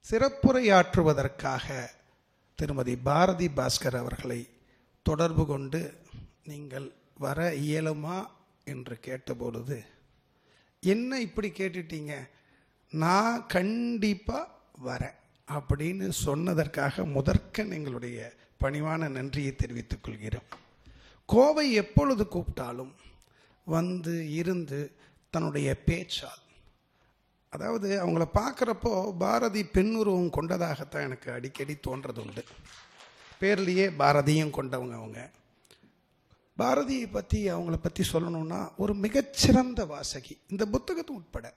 சிறப்புரையாற்றுவதற்காக திருமதி பாரதி பாஸ்கர் அவர்களை தொடர்பு கொண்டு நீங்கள் வர இயலுமா என்று கேட்டபொழுது, என்ன இப்படி கேட்டுட்டீங்க, நான் கண்டிப்பாக வரேன் அப்படின்னு சொன்னதற்காக முதற்கண் எங்களுடைய பணிவான நன்றியை தெரிவித்துக் கொள்கிறோம். கோவை எப்பொழுது கூப்பிட்டாலும் வந்து இருந்து தன்னுடைய பேச்சால், அதாவது அவங்கள பார்க்குறப்போ பாரதி பெண்ணுருவம் கொண்டதாகத்தான் எனக்கு அடிக்கடி தோன்றது உண்டு. பேர்லேயே பாரதியும் கொண்டவங்க அவங்க. பாரதியை பற்றி அவங்கள பற்றி சொல்லணும்னா ஒரு மிகச்சிறந்த வாசகி. இந்த புத்தகத்தை உட்பட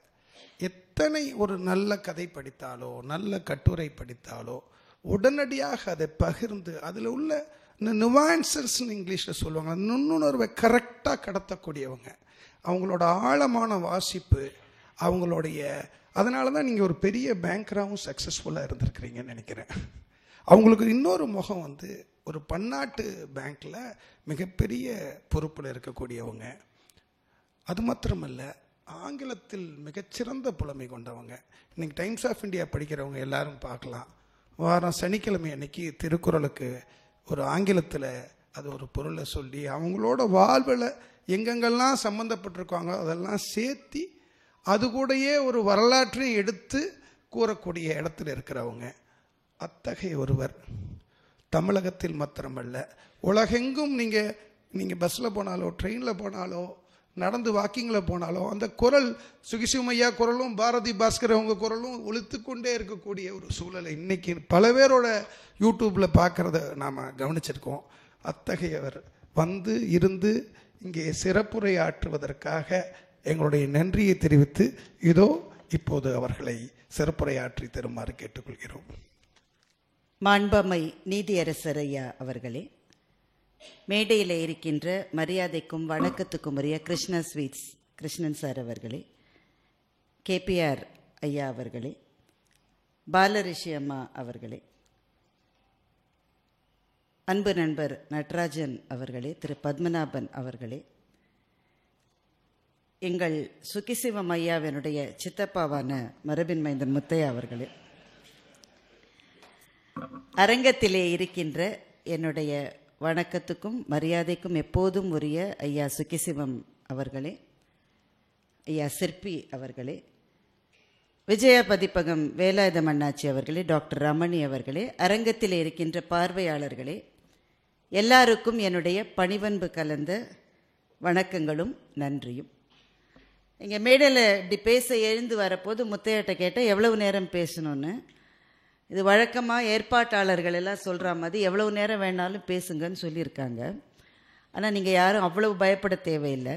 எத்தனை ஒரு நல்ல கதை படித்தாலோ நல்ல கட்டுரை படித்தாலோ உடனடியாக அதை பகிர்ந்து அதில் உள்ள இந்த நுவான்சஸ்ன்னு இங்கிலீஷில் சொல்லுவாங்க, நுண்ணுணர்வை கரெக்டாக கடத்தக்கூடியவங்க. அவங்களோட ஆழமான வாசிப்பு, அவங்களுடைய, அதனால தான் நீங்கள் ஒரு பெரிய பேங்கராகவும் சக்ஸஸ்ஃபுல்லாக இருந்திருக்கிறீங்கன்னு நினைக்கிறேன். அவங்களுக்கு இன்னொரு முகம் வந்து ஒரு பன்னாட்டு பேங்க்கில் மிகப்பெரிய பொறுப்பில் இருக்கக்கூடியவங்க. அது மாத்திரமல்ல, ஆங்கிலத்தில் மிகச்சிறந்த புலமை கொண்டவங்க. இன்றைக்கி டைம்ஸ் ஆஃப் இந்தியா படிக்கிறவங்க எல்லாரும் பார்க்கலாம், வாரம் சனிக்கிழமை அன்னைக்கு திருக்குறளுக்கு ஒரு ஆங்கிலத்தில் அது ஒரு பொருளை சொல்லி அவங்களோட வாழ்வில் எங்கெங்கெல்லாம் சம்மந்தப்பட்டிருக்காங்க அதெல்லாம் சேர்த்தி அது கூடயே ஒரு வரலாற்றையும் எடுத்து கூறக்கூடிய இடத்துல இருக்கிறவங்க. அத்தகைய ஒருவர் தமிழகத்தில் மாத்திரமல்ல, உலகெங்கும் நீங்கள் பஸ்ஸில் போனாலோ ட்ரெயினில் போனாலோ நடந்து வாக்கிங்கில் போனாலோ அந்த குரல், சுகிசிவமையா குரலும் பாரதி பாஸ்கர் அவங்க குரலும் ஒலித்து கொண்டே இருக்கக்கூடிய ஒரு சூழலை இன்றைக்கி பல பேரோட யூடியூப்பில் பார்க்குறத நாம் கவனிச்சிருக்கோம். அத்தகையவர் வந்து இருந்து இங்கே சிறப்புரையாற்றுவதற்காக எங்களுடைய நன்றியை தெரிவித்து இதோ இப்போது அவர்களை சிறப்புரையாற்றி தருமாறு கேட்டுக்கொள்கிறோம். மாண்பமை நீதியரசர் ஐயா அவர்களே, மேடையில் இருக்கின்ற மரியாதைக்கும் வணக்கத்துக்கும் உரிய கிருஷ்ணா ஸ்வீட்ஸ் கிருஷ்ணன் சார் அவர்களே, கேபிஆர் ஐயா அவர்களே, பாலரிஷி அம்மா அவர்களே, அன்பு நண்பர் நடராஜன் அவர்களே, திரு பத்மநாபன் அவர்களே, எங்கள் சுகிசிவம் ஐயாவினுடைய சித்தப்பாவான மரபின் மைந்தன் முத்தையா அவர்களே, அரங்கத்திலே இருக்கின்ற என்னுடைய வணக்கத்துக்கும் மரியாதைக்கும் எப்போதும் உரிய ஐயா சுகிசிவம் அவர்களே, ஐயா சிற்பி அவர்களே, விஜயா பதிப்பகம் வேலாயுதம் அண்ணாச்சி அவர்களே, டாக்டர் ரமணி அவர்களே, அரங்கத்தில் இருக்கின்ற பார்வையாளர்களே, எல்லாருக்கும் என்னுடைய பணிவன்பு கலந்த வணக்கங்களும் நன்றியும். இங்கே மேடையில் இப்படி பேச எழுந்து வரப்போது முத்தையாட்ட கேட்டால் எவ்வளவு நேரம் பேசணும்னு. இது வழக்கமாக ஏற்பாட்டாளர்கள் எல்லாம் சொல்கிற மாதிரி எவ்வளவு நேரம் வேணாலும் பேசுங்கன்னு சொல்லியிருக்காங்க. ஆனால் நீங்கள் யாரும் அவ்வளவு பயப்பட தேவையில்லை.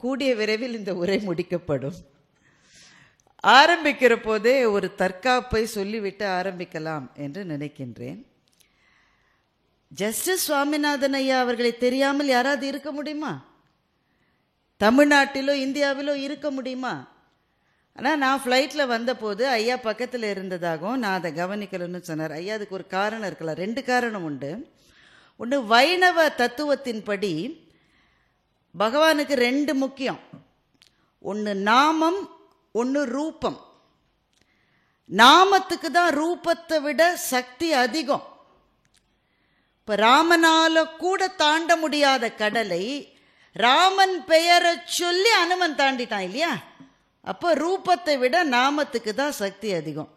கூடிய விரைவில் இந்த உரை முடிக்கப்படும். ஆரம்பிக்கிற போதே ஒரு தற்காப்பை சொல்லிவிட்டு ஆரம்பிக்கலாம் என்று நினைக்கின்றேன். ஜஸ்டிஸ் சுவாமிநாதன் ஐயா அவர்களை தெரியாமல் யாராவது இருக்க முடியுமா? தமிழ்நாட்டிலோ இந்தியாவிலோ இருக்க முடியுமா? ஆனால் நான் ஃப்ளைட்டில் வந்தபோது ஐயா பக்கத்தில் இருந்ததாகவும் நான் அதை கவனிக்கலன்னு சொன்னார். ஐயா அதுக்கு ஒரு காரணம் இருக்கலாம், 2 காரணம் உண்டு. ஒன்று, வைணவ தத்துவத்தின்படி பகவானுக்கு 2 முக்கியம். ஒன்று நாமம், ஒன்று ரூபம். நாமத்துக்கு தான் ரூபத்தை விட சக்தி அதிகம். இப்போ ராமனால கூட தாண்ட முடியாத கடலை ராமன் பெயரை சொல்லி அனுமன் தாண்டிட்டான் இல்லையா? அப்போ ரூபத்தை விட நாமத்துக்கு தான் சக்தி அதிகம்.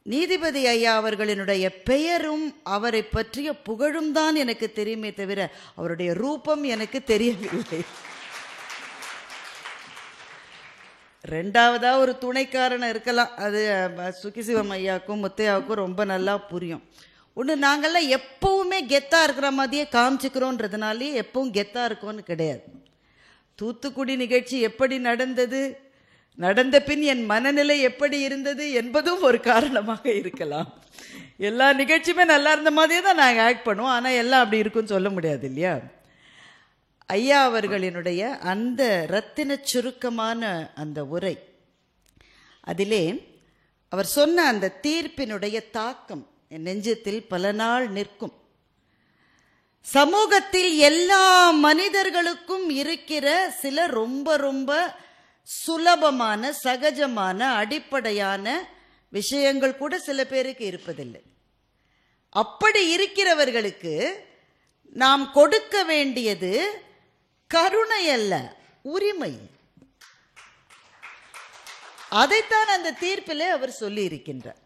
நீதிபதி ஐயா அவர்களினுடைய பெயரும் அவரை பற்றிய புகழும் தான் எனக்கு தெரியுமே தவிர அவருடைய ரூபம் எனக்கு தெரியவில்லை. 2வதா ஒரு துணைக்காரன் இருக்கலாம், அது சுகிசிவம் ஐயாவுக்கும் முத்தையாவுக்கும் ரொம்ப நல்லா புரியும். ஒன்று, நாங்கள்லாம் எப்பவுமே கெத்தாக இருக்கிற மாதிரியே காமிச்சிக்கிறோன்றதுனாலே எப்பவும் கெத்தாக இருக்கோன்னு கிடையாது. தூத்துக்குடி நிகழ்ச்சி எப்படி நடந்தது, நடந்த பின் என் மனநிலை எப்படி இருந்தது என்பதும் ஒரு காரணமாக இருக்கலாம். எல்லா நிகழ்ச்சியுமே நல்லா இருந்த மாதிரியே தான் நாங்கள் ஆக்ட் பண்ணுவோம், ஆனால் எல்லாம் அப்படி இருக்குன்னு சொல்ல முடியாது இல்லையா? ஐயா அவர்களினுடைய அந்த ரத்தின சுருக்கமான அந்த உரை, அதிலே அவர் சொன்ன அந்த தீர்ப்பினுடைய தாக்கம் என் நெஞ்சத்தில் பல நாள் நிற்கும். சமூகத்தில் எல்லா மனிதர்களுக்கும் இருக்கிற சில ரொம்ப ரொம்ப சுலபமான, சகஜமான, அடிப்படையான விஷயங்கள் கூட சில பேருக்கு இருப்பதில்லை. அப்படி இருக்கிறவர்களுக்கு நாம் கொடுக்க வேண்டியது கருணை அல்ல, உரிமை. அதைத்தான் அந்த தீர்ப்பிலே அவர் சொல்லி இருக்கின்றார்.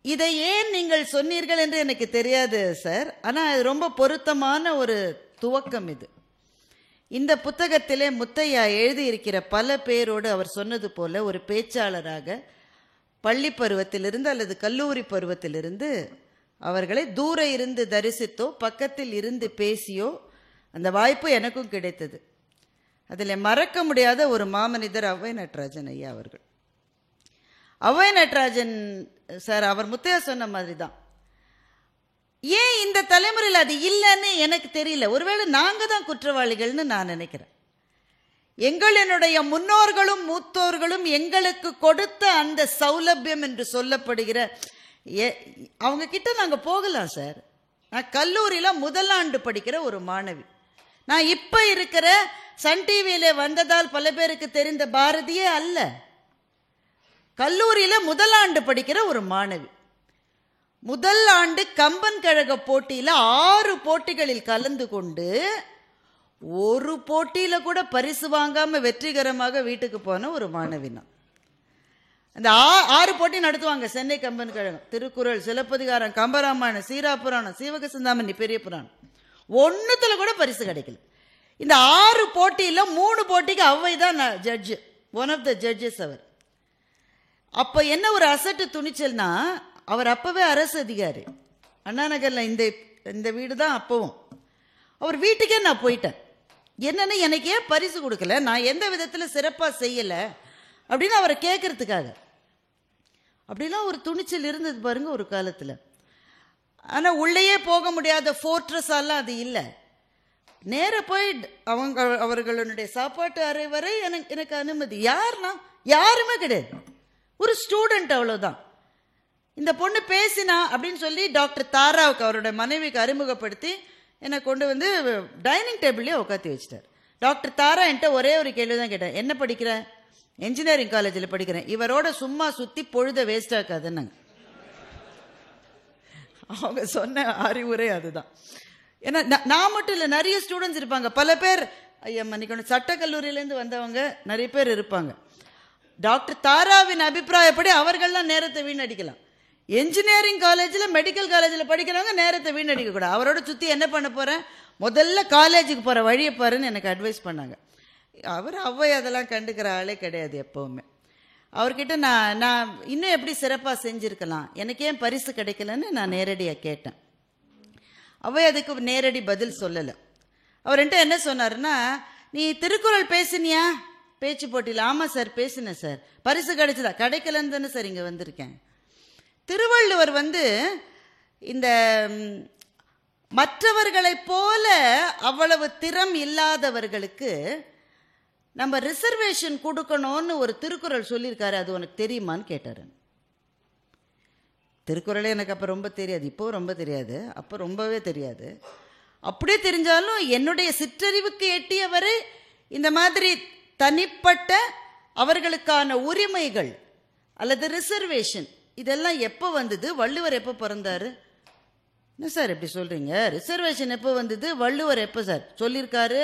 இதை ஏன் நீங்கள் சொன்னீர்கள் என்று எனக்கு தெரியாது சார், ஆனால் அது ரொம்ப பொருத்தமான ஒரு துவக்கம். இது இந்த புத்தகத்திலே முத்தையா எழுதியிருக்கிற பல பேரோடு அவர் சொன்னது போல ஒரு பேச்சாளராக பள்ளி பருவத்திலிருந்து அல்லது கல்லூரி பருவத்திலிருந்து அவர்களை தூர இருந்து தரிசித்தோ பக்கத்தில் இருந்து பேசியோ அந்த வாய்ப்பு எனக்கும் கிடைத்தது. அதில் மறக்க முடியாத ஒரு மாமனிதர் ஔவை நடராஜன் ஐயா அவர்கள். ஔவை நடராஜன் சார் அவர் முத்தையா சொன்ன மாதிரி தான். ஏன் இந்த தலைமுறையில் அது இல்லைன்னு எனக்கு தெரியல. ஒருவேளை நாங்கள் தான் குற்றவாளிகள்னு நான் நினைக்கிறேன். என்னுடைய முன்னோர்களும் மூத்தோர்களும் எங்களுக்கு கொடுத்த அந்த சௌலபியம் என்று சொல்லப்படுகிற அவங்க கிட்ட நாங்கள் போகலாம் சார். நான் கல்லூரியில் முதலாண்டு படிக்கிற ஒரு மாணவி. நான் இப்போ இருக்கிற சன் டிவியில் வந்ததால் பல பேருக்கு தெரிந்த பாரதியே அல்ல. கல்லூரியில் முதலாண்டு படிக்கிற ஒரு மாணவி. முதல் ஆண்டு கம்பன் கழக போட்டியில் 6 போட்டிகளில் கலந்து கொண்டு ஒரு போட்டியில் கூட பரிசு வாங்காமல் வெற்றிகரமாக வீட்டுக்கு போன ஒரு மாணவி நான். அந்த 6 போட்டி நடத்துவாங்க சென்னை கம்பன் கழகம். திருக்குறள், சிலப்பதிகாரம், கம்பராமாயணம், சீராபுராணம், சீவக சிந்தாமணி, பெரிய புராணம். ஒன்றுத்துல கூட பரிசு கிடைக்கல. இந்த 6 போட்டியில் 3 போட்டிக்கு ஔவை தான் judge, one of the judges அவர். அப்போ என்ன ஒரு அசட்டு துணிச்சல்னா, அவர் அப்போவே அரசு அதிகாரி, அண்ணா நகரில் இந்த வீடு தான் அப்போவும். அவர் வீட்டுக்கே நான் போயிட்டேன். என்னென்னு எனக்கு ஏன் பரிசு கொடுக்கல, நான் எந்த விதத்தில் சிறப்பாக செய்யலை அப்படின்னு அவரை கேட்கறதுக்காக. அப்படிலாம் ஒரு துணிச்சல் இருந்தது பாருங்க ஒரு காலத்தில். ஆனால் உள்ளேயே போக முடியாத ஃபோர்ட்ரஸாலாம் அது இல்லை. நேராக போய் அவர்களுடைய சாப்பாட்டு அறை வரை எனக்கு அனுமதி. யாருன்னா யாருமே கிடையாது, ஒரு ஸ்டூடெண்ட், அவ்வளோதான். இந்த பொண்ணு பேசினா அப்படின்னு சொல்லி டாக்டர் தாராவுக்கு அவரோட மனைவிக்கு அறிமுகப்படுத்தி என்னை கொண்டு வந்து டைனிங் டேபிள்லேயே உட்காத்தி வச்சிட்டார். டாக்டர் தாரா என்கிட்ட ஒரே ஒரு கேள்வி தான் கேட்டேன், என்ன படிக்கிறேன்? என்ஜினியரிங் காலேஜில் படிக்கிறேன். இவரோட சும்மா சுற்றி பொழுத வேஸ்ட் ஆக்காதுன்னாங்க. அவங்க சொன்ன அறிவுரை அதுதான். ஏன்னா நான் மட்டும் இல்லை, நிறைய ஸ்டூடெண்ட்ஸ் இருப்பாங்க. பல பேர் ஐயா மன்னிக்கணும், சட்டக்கல்லூரியிலேருந்து வந்தவங்க நிறைய பேர் இருப்பாங்க. டாக்டர் தாராவின் அபிப்பிராயப்படி அவர்கள்லாம் நேரத்தை வீணடிக்கலாம். என்ஜினியரிங் காலேஜில், மெடிக்கல் காலேஜில் படிக்கிறவங்க நேரத்தை வீணடிக்கக்கூடாது. அவரோட சுற்றி என்ன பண்ண போகிறேன், முதல்ல காலேஜுக்கு போகிற வழியை பாருன்னு எனக்கு அட்வைஸ் பண்ணாங்க. அவர் ஔவை அதெல்லாம் கண்டுக்கிற ஆளே கிடையாது எப்போவுமே. அவர்கிட்ட நான் இன்னும் எப்படி சிறப்பாக செஞ்சுருக்கலாம், எனக்கு ஏன் பரிசு கிடைக்கலன்னு நான் நேரடியாக கேட்டேன். ஔவை அதுக்கு நேரடி பதில் சொல்லலை. அவர் என்கிட்ட என்ன சொன்னார்னா, நீ திருக்குறள் பேசினியா பேச்சு போட்டியில்? ஆமாம் சார் பேசினேன் சார். பரிசு கிடைச்சதா? கிடைக்கலன்னு தானே சார் இங்கே வந்திருக்கேன். திருவள்ளுவர் இந்த மற்றவர்களைப் போல அவ்வளவு திறம் இல்லாதவர்களுக்கு நம்ம ரிசர்வேஷன் கொடுக்கணும்னு ஒரு திருக்குறள் சொல்லியிருக்காரு. அது உனக்கு தெரியுமான்னு கேட்டார். திருக்குறளே எனக்கு அப்போ ரொம்ப தெரியாது, இப்போ ரொம்ப தெரியாது, அப்போ ரொம்பவே தெரியாது. அப்படியே தெரிஞ்சாலும் என்னுடைய சிற்றறிவுக்கு எட்டியவரை இந்த மாதிரி தனிப்பட்ட அவர்களுக்கான உரிமைகள் அல்லது ரிசர்வேஷன் இதெல்லாம் எப்போ வந்தது? வள்ளுவர் எப்போ பிறந்தார்? என்ன சார் எப்படி சொல்கிறீங்க? ரிசர்வேஷன் எப்போ வந்தது? வள்ளுவர் எப்போ சார் சொல்லியிருக்காரு?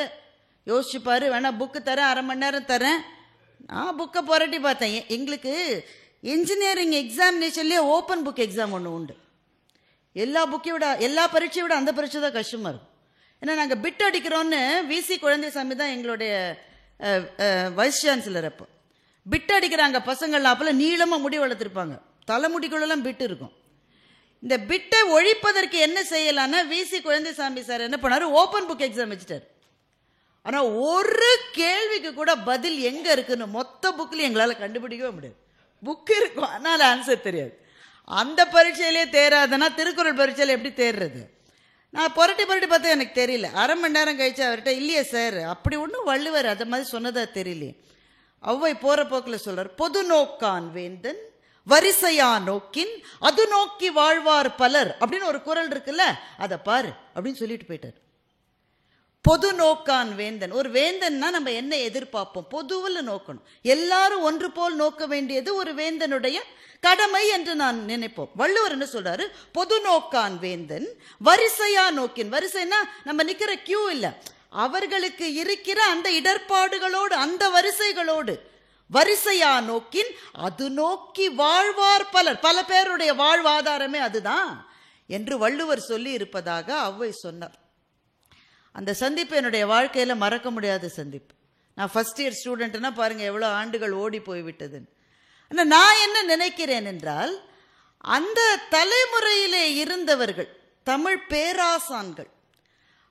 யோசிச்சுப்பாரு. வேணா புக்கு தரேன், அரை மணி நேரம் தரேன். நான் புக்கை புரட்டி பார்த்தேன். எங்களுக்கு இன்ஜினியரிங் எக்ஸாமினேஷன்லேயே ஓப்பன் புக் எக்ஸாம் ஒன்று உண்டு. எல்லா பரீட்சையை விட அந்த பரீட்சை தான் கஷ்டமாக இருக்கும். ஏன்னா நாங்கள் பிட் அடிக்கிறோன்னு விசி குழந்தைசாமி தான் எங்களுடைய வைஸ் சான்சலர். அப்போ பிட் அடிக்கிறாங்க பசங்கள்லாம். அப்போல்லாம் நீளமாக முடி வளர்த்துருப்பாங்க, தலைமுடிக்குள்ளெல்லாம் பிட்டு இருக்கும். இந்த பிட்டை ஒழிப்பதற்கு என்ன செய்யலான்னா விசி குழந்தைசாமி சார் என்ன பண்ணார், ஓப்பன் புக் எக்ஸாம் வச்சுட்டார். ஆனால் ஒரு கேள்விக்கு கூட பதில் எங்கே இருக்குன்னு மொத்த புக்கில் எங்களால் கண்டுபிடிக்கவே முடியாது. புக்கு இருக்கும், அதனால் ஆன்சர் தெரியாது. அந்த பரீட்சையிலே தேராதுன்னா திருக்குறள் பரீட்சையில் எப்படி தேர்றது? நான் புரட்டி பார்த்தா எனக்கு தெரியல. அரை மணி நேரம் கழிச்சு அவர்கிட்ட, இல்லையே சார் அப்படி ஒன்றும் வள்ளுவர் அதை மாதிரி சொன்னதா தெரியலையே. ஔவை போகிற போக்கில் சொல்கிறார், பொது நோக்கான் வேந்தன் வரிசையா நோக்கின் அது நோக்கி வாழ்வார் பலர் அப்படின்னு ஒரு குறள் இருக்குல்ல, அதை பாரு அப்படின்னு சொல்லிட்டு போயிட்டார். பொது நோக்கான் வேந்தன். ஒரு வேந்தன்னா நம்ம என்ன எதிர்பார்ப்போம்? பொதுவில் நோக்கணும். எல்லாரும் ஒன்று போல் நோக்க வேண்டியது ஒரு வேந்தனுடைய கடமை என்று நான் நினைப்போம். வள்ளுவர் என்ன சொல்றாரு? பொது நோக்கான் வேந்தன் வரிசையா நோக்கின். வரிசைன்னா நம்ம நிக்கிற கியூ இல்ல, அவர்களுக்கு இருக்கிற அந்த இடர்பாடுகளோடு அந்த வரிசைகளோடு வரிசையா நோக்கின் அது நோக்கி வாழ்வார் பலர். பல பேருடைய வாழ்வாதாரமே அதுதான் என்று வள்ளுவர் சொல்லி இருப்பதாக ஔவை சொன்னார். அந்த சந்திப்பு என்னுடைய வாழ்க்கையில மறக்க முடியாத சந்திப்பு. நான் ஃபர்ஸ்ட் இயர் ஸ்டூடெண்ட்னா பாருங்க எவ்வளோ ஆண்டுகள் ஓடி போய்விட்டதுன்னு. ஆனால் நான் என்ன நினைக்கிறேன் என்றால், அந்த தலைமுறையிலே இருந்தவர்கள் தமிழ் பேராசான்கள்,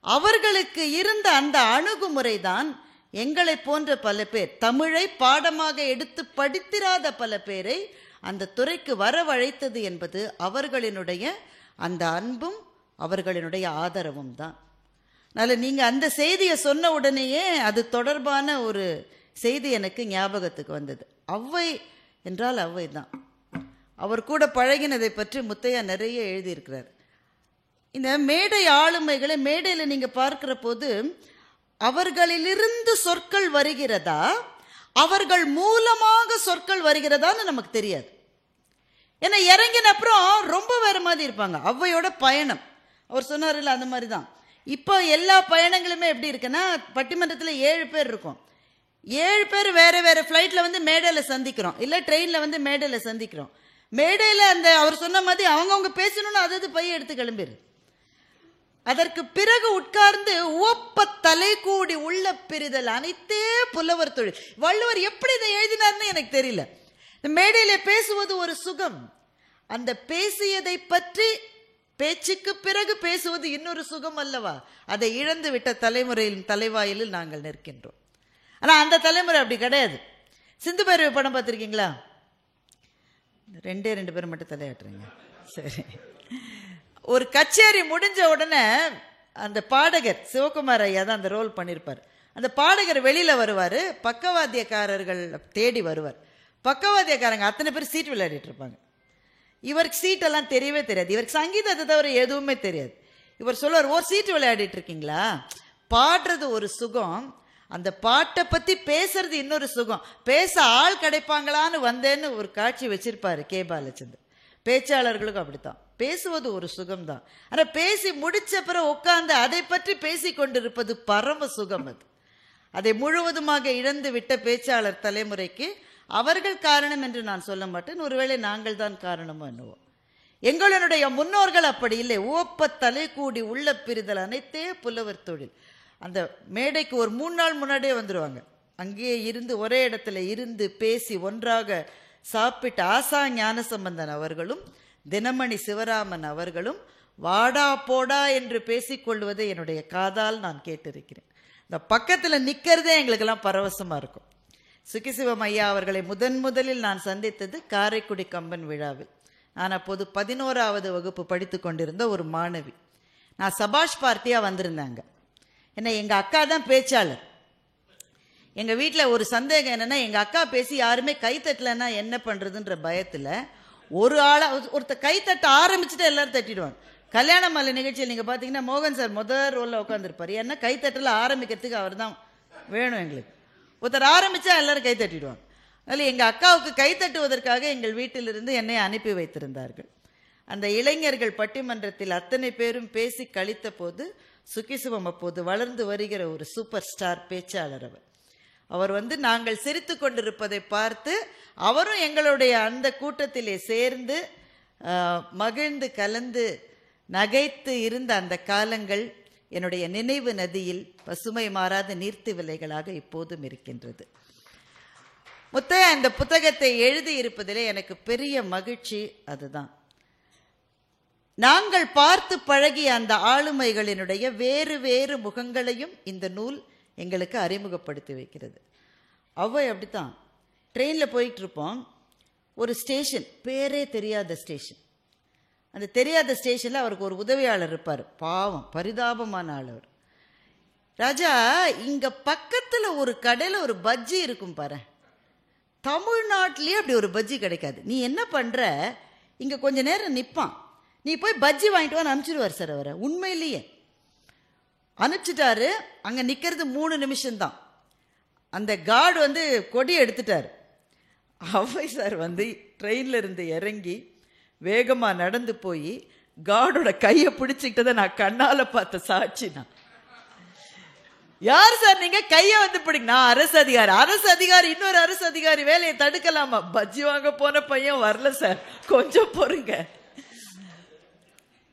அவர்களுக்கு இருந்த அந்த அணுகுமுறை தான் எங்களை போன்ற பல பேர், தமிழை பாடமாக எடுத்து படித்திராத பல பேரை அந்த துறைக்கு வரவழைத்தது என்பது அவர்களினுடைய அந்த அன்பும் அவர்களினுடைய ஆதரவும் தான். அதனால் நீங்கள் அந்த செய்தியை சொன்ன உடனேயே அது தொடர்பான ஒரு செய்தி எனக்கு ஞாபகத்துக்கு வந்தது. ஔவை என்றால் ஔவை தான். அவர் கூட பழகினதை பற்றி முத்தையா நிறைய எழுதியிருக்கிறார். இந்த மேடை ஆளுமைகளை மேடையில் நீங்கள் பார்க்கிற போது அவர்களிலிருந்து சொற்கள் வருகிறதா, அவர்கள் மூலமாக சொற்கள் வருகிறதான்னு நமக்கு தெரியாது. ஏன்னா இறங்கின அப்புறம் ரொம்ப வேற மாதிரி இருப்பாங்க. ஔவையோட பயணம் அவர் சொன்னார்ல, அந்த மாதிரி தான். இப்போ எல்லா பயணங்களுமே எப்படி இருக்குன்னா, பட்டிமன்றத்தில் 7 பேர் இருக்கும். 7 பேர் வேற வேற ஃப்ளைட்டில் வந்து மேடையில் சந்திக்கிறோம், இல்லை ட்ரெயினில் வந்து மேடையில் சந்திக்கிறோம். மேடையில் அந்த அவர் சொன்ன மாதிரி அவங்கவுங்க பேசணும்னு அதாவது பைய எடுத்து கிளம்பிடு. அதற்கு பிறகு உட்கார்ந்து உவப்ப தலை கூடி உள்ள பிரிதல் அனைத்தே புலவர் தொழில். வள்ளுவர் எப்படி இதை எழுதினார்னு எனக்கு தெரியல. இந்த மேடையில பேசுவது ஒரு சுகம், அந்த பேசியதை பற்றி பேச்சுக்கு பிறகு பேசுவது இன்னொரு சுகம் அல்லவா? அதை இழந்து விட்ட தலைமுறையின் தலைவாயிலில் நாங்கள் நிற்கின்றோம். ஆனால் அந்த தலைமுறை அப்படி கிடையாது. சிந்து பேரவை படம் பார்த்துருக்கீங்களா? 2 பேர் மட்டும் தலையாட்டுறீங்க. சரி, ஒரு கச்சேரி முடிஞ்ச உடனே அந்த பாடகர் சிவகுமார் ஐயா தான் அந்த ரோல் பண்ணியிருப்பார். அந்த பாடகர் வெளியில் வருவார், பக்கவாத்தியக்காரர்கள் தேடி வருவார். பக்கவாத்தியக்காரங்க அத்தனை பேர் சீட் விளையாடிட்டு இருப்பாங்க. இவருக்கு சீட்டெல்லாம் தெரியவே தெரியாது, இவருக்கு சங்கீதத்தை தவிர எதுவுமே தெரியாது. இவர் சொல்லுவார், ஒரு சீட்டு விளையாடிட்டு இருக்கீங்களா? பாடுறது ஒரு சுகம், அந்த பாட்டை பற்றி பேசுறது இன்னொரு சுகம். பேச ஆள் கிடைப்பாங்களான்னு வந்தேன்னு ஒரு காட்சி வச்சிருப்பாரு கே பாலச்சந்தர். பேச்சாளர்களுக்கும் அப்படித்தான், பேசுவது ஒரு சுகம்தான். ஆனால் பேசி முடிச்ச பிறகு உட்கார்ந்து அதை பற்றி பேசி கொண்டிருப்பது பரம சுகம். அதை முழுவதுமாக இழந்து விட்ட பேச்சாளர் தலைமுறைக்கு அவர்கள் காரணம் என்று நான் சொல்ல மாட்டேன், ஒருவேளை நாங்கள் தான் காரணமோ என்னவோ. எங்களுடைய முன்னோர்கள் அப்படி இல்லை. உவப்ப தலை கூடி உள்ள பிரிதல் அனைத்தே புலவர் தொழில். அந்த மேடைக்கு ஒரு 3 நாள் முன்னாடியே வந்துடுவாங்க. அங்கேயே இருந்து ஒரே இடத்துல இருந்து பேசி ஒன்றாக சாப்பிட்ட ஆசா ஞானசம்பந்தன் அவர்களும் தினமணி சிவராமன் அவர்களும் வாடா போடா என்று பேசிக்கொள்வதை என்னுடைய காதால் நான் கேட்டிருக்கிறேன். இந்த பக்கத்தில் நிற்கிறதே எங்களுக்கெல்லாம் பரவசமாக இருக்கும். சுகிசிவம் ஐயா அவர்களை முதலில் நான் சந்தித்தது காரைக்குடி கம்பன் விழாவில். நான் அப்போது 11வது வகுப்பு படித்து கொண்டிருந்த ஒரு மாணவி. நான் சபாஷ் பார்ட்டியாக வந்திருந்தாங்க. ஏன்னா எங்கள் அக்கா தான் பேச்சாளர். எங்கள் வீட்டில் ஒரு சந்தேகம் என்னென்னா, எங்கள் அக்கா பேசி யாருமே கைத்தட்டலைன்னா என்ன பண்ணுறதுன்ற பயத்தில் ஒருத்தர் கைத்தட்ட ஆரம்பிச்சுட்டு எல்லாரும் தட்டிடுவாங்க. கல்யாண மாலை நிகழ்ச்சியில் நீங்கள் பார்த்தீங்கன்னா மோகன் சார் முதல் ரோலில் உட்காந்துருப்பார். ஏன்னா கைத்தட்டல ஆரம்பிக்கிறதுக்கு அவர் தான் வேணும் எங்களுக்கு. ஒருத்தர் ஆரம்பித்தா எல்லாரும் கைத்தட்டிடுவாங்க. அதனால் எங்கள் அக்காவுக்கு கைத்தட்டுவதற்காக எங்கள் வீட்டிலிருந்து என்னை அனுப்பி வைத்திருந்தார்கள். அந்த இளைஞர்கள் பட்டிமன்றத்தில் அத்தனை பேரும் பேசி கழித்த போது சுகிசிவம் அப்போது வளர்ந்து வருகிற ஒரு சூப்பர் ஸ்டார் பேச்சாளர் அவர் வந்து நாங்கள் சிரித்து கொண்டிருப்பதை பார்த்து அவரும் எங்களுடைய அந்த கூட்டத்திலே சேர்ந்து மகிழ்ந்து கலந்து நகைத்து இருந்த அந்த காலங்கள் என்னுடைய நினைவு நதியில் பசுமை மாறாத நீர்த்து விலைகளாக இப்போதும் இருக்கின்றது. முத்தையா இந்த புத்தகத்தை எழுதி இருப்பதிலே எனக்கு பெரிய மகிழ்ச்சி அதுதான். நாங்கள் பார்த்து பழகிய அந்த ஆளுமைகளினுடைய வேறு வேறு முகங்களையும் இந்த நூல் எங்களுக்கு அறிமுகப்படுத்தி வைக்கிறது. ஔவை அப்படித்தான். ட்ரெயினில் போயிட்டு இருப்போம், ஒரு ஸ்டேஷன், பேரே தெரியாத ஸ்டேஷன். அந்த தெரியாத ஸ்டேஷனில் அவருக்கு ஒரு உதவியாளர் இருப்பார், பாவம் பரிதாபமான ஆள் அவர். ராஜா, இங்கே பக்கத்தில் ஒரு கடையில் ஒரு பஜ்ஜி இருக்கும் பாரு, தமிழ்நாட்டிலேயே அப்படி ஒரு பஜ்ஜி கிடைக்காது. நீ என்ன பண்ணுற, இங்கே கொஞ்ச நேரம் நிற்பான், நீ போய் பஜ்ஜி வாங்கிட்டு வான்னு அனுப்பிச்சிடுவார் சார் அவரை. உண்மையிலேயே அனுப்பிச்சிட்டாரு. அங்கே நிற்கிறது 3 நிமிஷம்தான். அந்த கார்டு கொடி எடுத்துட்டார். அவ்வை சார் ட்ரெயினில் இருந்து இறங்கி வேகமாக நடந்து போய் கார்டோட கையை பிடிச்சிக்கிட்டதை நான் கண்ணால் பார்த்த சாட்சி. நான் யார் சார் நீங்க கையை பிடிங்க? நான் அரசு அதிகாரி. அரசு அதிகாரி இன்னொரு அரசு அதிகாரி வேலையை தடுக்கலாமா? பஜ்ஜி வாங்க போன பையன் வரல சார், கொஞ்சம் பொறுங்க.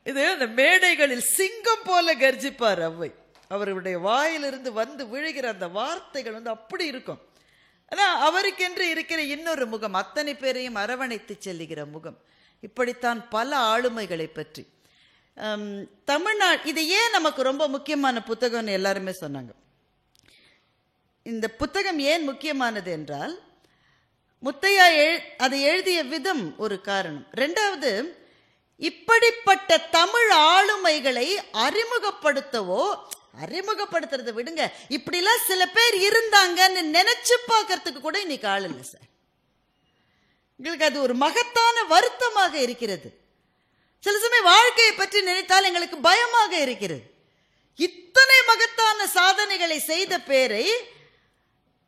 இது அந்த மேடைகளில் சிங்கம் போல கர்ஜிப்பார் அவ்வை. அவருடைய வாயிலிருந்து விழுகிற அந்த வார்த்தைகள் அப்படி இருக்கும். ஆனா அவருக்கென்று இருக்கிற இன்னொரு முகம், அத்தனை பேரையும் அரவணைத்து செல்லுகிற முகம். இப்படித்தான் பல ஆளுமைகளை பற்றி தமிழ்நாடு. இது ஏன் நமக்கு ரொம்ப முக்கியமான புத்தகம்னு எல்லாருமே சொன்னாங்க. இந்த புத்தகம் ஏன் முக்கியமானது என்றால், முத்தையா அதை எழுதிய விதம் ஒரு காரணம். 2வது, இப்படிப்பட்ட தமிழ் ஆளுமைகளை அறிமுகப்படுத்துறதை விடுங்க, இப்படிலாம் சில பேர் இருந்தாங்கன்னு நினைச்சு பார்க்கறதுக்கு கூட இன்னைக்கு ஆள் இல்லை சார். எங்களுக்கு அது ஒரு மகத்தான வருத்தமாக இருக்கிறது. சில சமயம் வாழ்க்கையை பற்றி நினைத்தால் எங்களுக்கு பயமாக இருக்கிறது. இத்தனை மகத்தான சாதனைகளை செய்த பேரை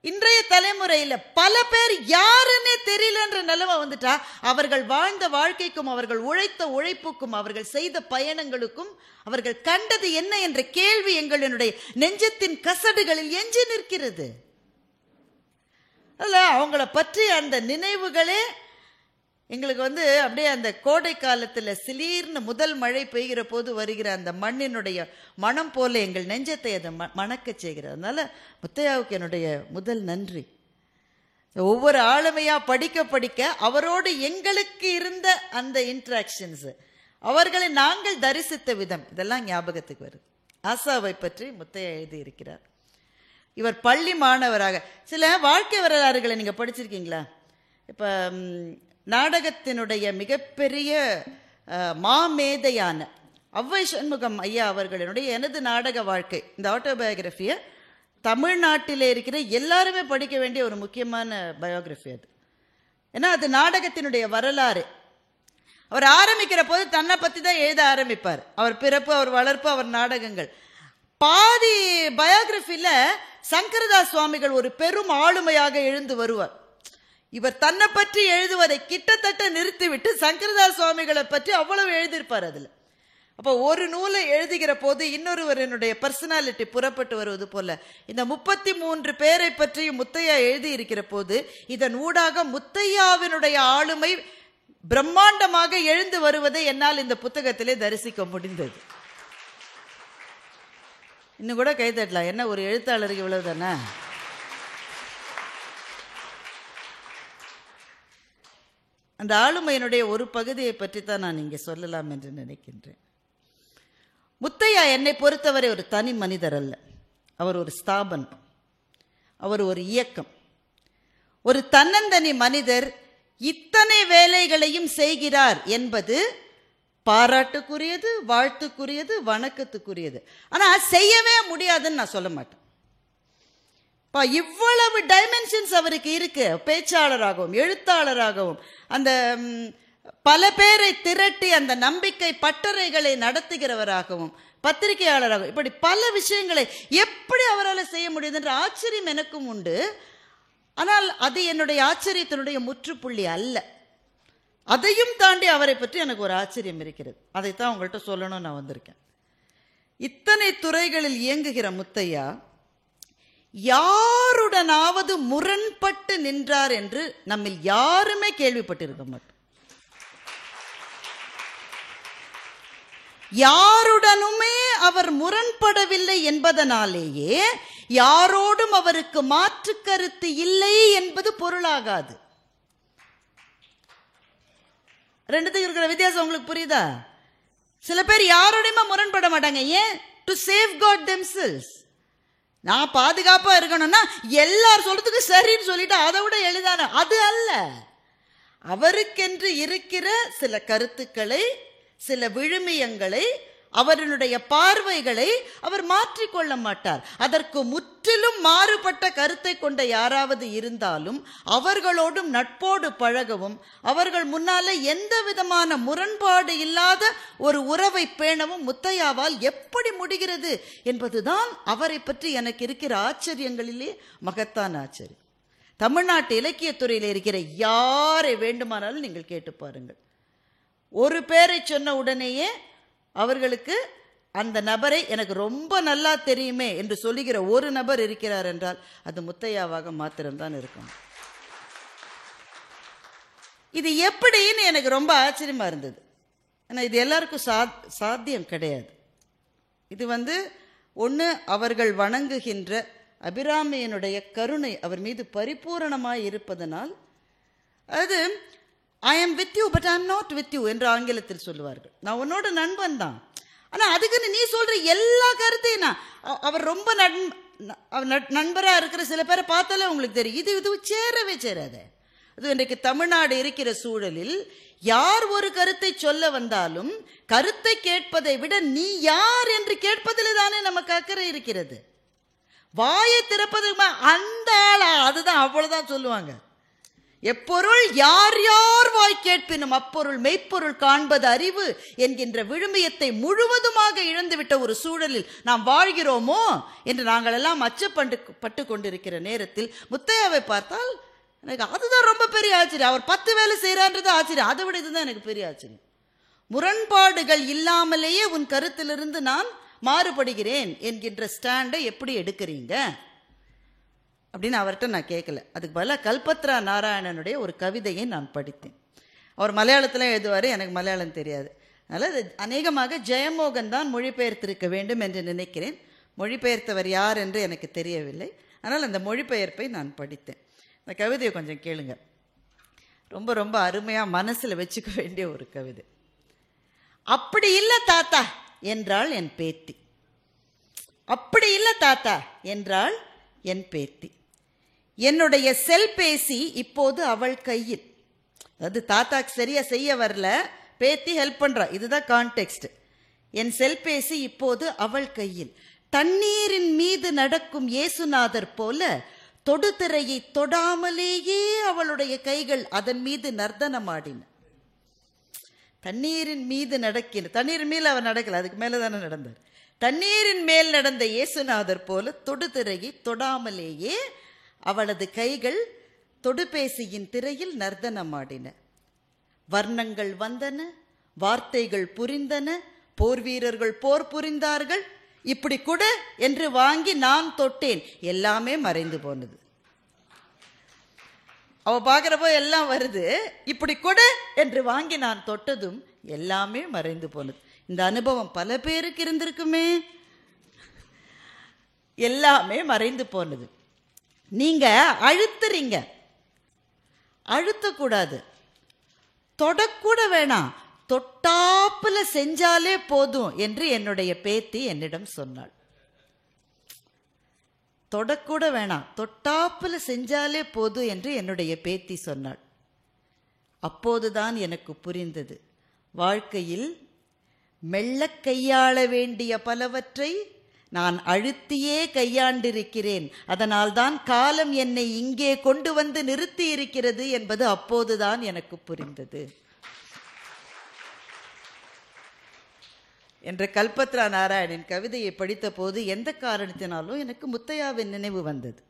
இன்றைய தலைமுறையில் பல பேர் யாருன்னே தெரியலன்ற நிலைமை வந்துட்டா, அவர்கள் வாழ்ந்த வாழ்க்கைக்கும் அவர்கள் உழைத்த உழைப்புக்கும் அவர்கள் செய்த பயணங்களுக்கும் அவர்கள் கண்டது என்ன என்ற கேள்வி எங்களுடைய நெஞ்சத்தின் கசடுகளில் எஞ்சி நிற்கிறது. அல்ல, அவங்கள பற்றி அந்த நினைவுகளே எங்களுக்கு அப்படியே அந்த கோடை காலத்தில் சிலீர்னு முதல் மழை பெய்கிற போது வருகிற அந்த மண்ணினுடைய மனம் போல எங்கள் நெஞ்சத்தை அதை மணக்க செய்கிறது. அதனால முத்தையாவுக்கு என்னுடைய முதல் நன்றி. ஒவ்வொரு ஆளுமையா படிக்க அவரோடு எங்களுக்கு இருந்த அந்த இன்ட்ராக்ஷன்ஸ், அவர்களை நாங்கள் தரிசித்த விதம், இதெல்லாம் ஞாபகத்துக்கு வருது. ஆசாவை பற்றி முத்தையா எழுதியிருக்கிறார். இவர் பள்ளி மாணவராக சில வாழ்க்கை வரலாறுகளை நீங்கள் படிச்சிருக்கீங்களா? இப்போ நாடகத்தினுடைய மிகப்பெரிய மாமேதையான அவ்வை சண்முகம் ஐயா அவர்களினுடைய எனது நாடக வாழ்க்கை, இந்த ஆட்டோபயோகிராஃபியை தமிழ்நாட்டில் இருக்கிற எல்லாருமே படிக்க வேண்டிய ஒரு முக்கியமான பயோகிராஃபி அது. ஏன்னா அது நாடகத்தினுடைய வரலாறு. அவர் ஆரம்பிக்கிற போது தன்னை பற்றி தான் எழுத ஆரம்பிப்பார். அவர் பிறப்பு, அவர் வளர்ப்பு, அவர் நாடகங்கள். பாதி பயோகிராஃபியில் சங்கரதாஸ் சுவாமிகள் ஒரு பெரும் ஆளுமையாக எழுந்து வருவார். இவர் தன்னை பற்றி எழுதுவதை கிட்டத்தட்ட நிறுத்திவிட்டு சங்கரதாஸ் சுவாமிகளை பற்றி அவ்வளவு எழுதியிருப்பார் அதில். அப்போ ஒரு நூலை எழுதுகிற போது இன்னொருவருடைய பர்சனாலிட்டி புறப்பட்டு வருவது போல இந்த 33 பேரை பற்றி முத்தையா எழுதி இருக்கிற போது இதன் ஊடாக முத்தையாவினுடைய ஆளுமை பிரம்மாண்டமாக எழுந்து வருவதை என்னால் இந்த புத்தகத்திலே தரிசிக்க முடிந்தது. இன்னும் கூட கைதட்டலாம், என்ன ஒரு எழுத்தாளருக்கு இவ்வளவு தானே. அந்த ஆளுமையினுடைய ஒரு பகுதியை பற்றி தான் நான் இங்கே சொல்லலாம் என்று நினைக்கின்றேன். முத்தையா என்னை பொறுத்தவரை ஒரு தனி மனிதர் அல்ல. அவர் ஒரு ஸ்தாபனம், அவர் ஒரு இயக்கம், ஒரு தன்னந்தனி மனிதர். இத்தனை வேலைகளையும் செய்கிறார் என்பது பாராட்டுக்குரியது, வாழ்த்துக்குரியது, வணக்கத்துக்குரியது. ஆனால் செய்யவே முடியாதுன்னு நான் சொல்ல மாட்டேன். இவ்வளவு டைமென்ஷன்ஸ் அவருக்கு இருக்கு. பேச்சாளராகவும் எழுத்தாளராகவும் அந்த பல பேரை திரட்டி அந்த நம்பிக்கை பட்டறைகளை நடத்துகிறவராகவும் பத்திரிகையாளராகவும் இப்படி பல விஷயங்களை எப்படி அவரால் செய்ய முடியுதுன்ற ஆச்சரியம் எனக்கும் உண்டு. ஆனால் அது என்னுடைய ஆச்சரியத்தினுடைய முற்றுப்புள்ளி அல்ல. அதையும் தாண்டி அவரை பற்றி எனக்கு ஒரு ஆச்சரியம் இருக்கிறது. அதைத்தான் உங்கள்கிட்ட சொல்லணும்னு நான் வந்திருக்கேன். இத்தனை துறைகளில் இயங்குகிற முத்தையா யாருடனாவது முரண்பட்டு நின்றார் என்று நம்மில் யாருமே கேள்விப்பட்டிருக்க மாட்டோம். யாருடனுமே அவர் முரண்படவில்லை என்பதனாலேயே யாரோடும் அவருக்கு மாற்று கருத்து இல்லை என்பது பொருளாகாது. ரெண்டுத்துக்கு இருக்கிற வித்தியாசம் உங்களுக்கு புரியுதா? சில பேர் யாரோடையுமே முரண்பட மாட்டாங்க. ஏன்? To safeguard themselves. நான் பாதுகாப்பா இருக்கணும்னா எல்லாரும் சொல்றதுக்கு சரின்னு சொல்லிட்டு அதை விட எளிதான அது அல்ல. அவருக்கென்று இருக்கிற சில கருத்துக்களை, சில விழுமியங்களை அவருடைய பார்வைகளை அவர் மாற்றிக்கொள்ள மாட்டார். அதற்கு முற்றிலும் மாறுபட்ட கருத்தை கொண்ட யாராவது இருந்தாலும் அவர்களோடும் நட்போடு பழகவும் அவர்கள் முன்னால எந்த விதமான முரண்பாடு இல்லாத ஒரு உறவை பேணவும் முத்தையாவால் எப்படி முடிகிறது என்பதுதான் அவரை பற்றி எனக்கு இருக்கிற ஆச்சரியங்களிலே மகத்தான ஆச்சரியம். தமிழ்நாட்டு இலக்கியத்துறையில் இருக்கிற யாரை வேண்டுமானாலும் நீங்கள் கேட்டு பாருங்கள். ஒரு பேரை சொன்ன உடனேயே அவர்களுக்கு அந்த நபரை எனக்கு ரொம்ப நல்லா தெரியுமே என்று சொல்லுகிற ஒரு நபர் இருக்கிறார் என்றால் அது முத்தையாவாக மாத்திரம்தான் இருக்கும். இது எப்படின்னு எனக்கு ரொம்ப ஆச்சரியமா இருந்தது. ஏன்னா இது எல்லாருக்கும் சாத்தியம் கிடையாது. இது ஒன்று அவர்கள் வணங்குகின்ற அபிராமியனுடைய கருணை அவர் மீது பரிபூரணமாய் இருப்பதனால், அது I am with you but I am not with you என்று ஆங்கிலத்தில் சொல்லுவார்கள். நான் உன்னோட நண்பன் தான், ஆனால் அதுக்குன்னு நீ சொல்ற எல்லா கருத்தையும் அவர் ரொம்ப நண்பராக இருக்கிற சில பேரை பார்த்தாலே உங்களுக்கு தெரியும் இது சேரவே சேராத. அது இன்றைக்கு தமிழ்நாடு இருக்கிற சூழலில் யார் ஒரு கருத்தை சொல்ல வந்தாலும் கருத்தை கேட்பதை விட நீ யார் என்று கேட்பதில் தானே நமக்கு அக்கறை இருக்கிறது. வாயை திறப்பது அந்த ஆளா அதுதான் அவ்வளவுதான் சொல்லுவாங்க. எப்பொருள் யார் யார் வாய் கேட்பினும் அப்பொருள் மெய்ப்பொருள் காண்பது அறிவு என்கின்ற விழுமியத்தை முழுவதுமாக இழந்துவிட்ட ஒரு சூழலில் நாம் வாழ்கிறோமோ என்று நாங்கள் எல்லாம் அச்சப்பட்டு கொண்டிருக்கிற நேரத்தில் முத்தையாவை பார்த்தால் எனக்கு அதுதான் ரொம்ப பெரிய ஆச்சரியம். அவர் 10 வேலை செய்யறான்றது ஆச்சரியம், அதை விட இதுதான் எனக்கு பெரிய ஆச்சரியம். முரண்பாடுகள் இல்லாமலேயே உன் கருத்திலிருந்து நான் மாறுபடுகிறேன் என்கின்ற ஸ்டாண்டை எப்படி எடுக்கிறீங்க அப்படின்னு அவர்கிட்ட நான் கேட்கல. அதுக்கு பதிலாக கல்பத்ரா நாராயணனுடைய ஒரு கவிதையை நான் படித்தேன். அவர் மலையாளத்தில் எழுதுவார், எனக்கு மலையாளம் தெரியாது. அதனால் அது அநேகமாக ஜெயமோகன் தான் மொழிபெயர்த்திருக்க வேண்டும் என்று நினைக்கிறேன். மொழிபெயர்த்தவர் யார் என்று எனக்கு தெரியவில்லை. ஆனால் அந்த மொழிபெயர்ப்பை நான் படித்தேன். அந்த கவிதையை கொஞ்சம் கேளுங்க. ரொம்ப ரொம்ப அருமையாக மனசில் வச்சுக்க வேண்டிய ஒரு கவிதை. அப்படி இல்லை தாத்தா என்றாள் என் பேத்தி, அப்படி இல்லை தாத்தா என்றாள் என் பேத்தி. என்னுடைய செல்பேசி இப்போது அவள் கையில். அதாவது தாத்தாக்கு சரியா செய்ய வரல, பேத்தி ஹெல்ப் பண்றா, இதுதான் கான்டெக்ஸ்ட். என் செல்பேசி இப்போது அவள் கையில். தண்ணீரின் மீது நடக்கும் இயேசுநாதர் போல தொடுதிரையை தொடாமலேயே அவளுடைய கைகள் அதன் மீது நர்த்தனமாடின. தண்ணீரின் மீது நடக்கிற, தண்ணீரின் மேல் அவர் நடக்கல, அதுக்கு மேலே தானே நடந்தார். தண்ணீரின் மேல் நடந்த இயேசுநாதர் போல தொடுதிரையை தொடாமலேயே அவளது கைகள் தொடுபேசியின் திரையில் நர்த்தனமாடின. வர்ணங்கள் வந்தன, வார்த்தைகள் புரிந்தன, போர் வீரர்கள் போர் புரிந்தார்கள். இப்படி கொடு என்று வாங்கி நான் தொட்டேன், எல்லாமே மறைந்து போனது. அவ பார்க்கிறப்போ எல்லாம் வருது, இப்படி கொடு என்று வாங்கி நான் தொட்டதும் எல்லாமே மறைந்து போனது. இந்த அனுபவம் பல பேருக்கு இருந்திருக்குமே. எல்லாமே மறைந்து போனது. நீங்க அழுத்துறீங்க, அழுத்தக்கூடாது, தொடக்கூட வேணாம், தொட்டாப்புல செஞ்சாலே போதும் என்று என்னுடைய பேத்தி என்னிடம் சொன்னாள். தொடக்கூட வேணாம், தொட்டாப்புல செஞ்சாலே போதும் என்று என்னுடைய பேத்தி சொன்னாள். அப்போதுதான் எனக்கு புரிந்தது, வாழ்க்கையில் மெல்ல கையாள வேண்டிய பலவற்றை நான் அழுத்தியே கையாண்டிருக்கிறேன். அதனால்தான் காலம் என்னை இங்கே கொண்டு வந்து நிறுத்தி இருக்கிறது என்பது அப்போதுதான் எனக்கு புரிந்தது என்ற கல்பத்ரா நாராயணின் கவிதையை படித்த போது எந்த காரணத்தினாலும் எனக்கு முத்தையாவின் நினைவு வந்தது.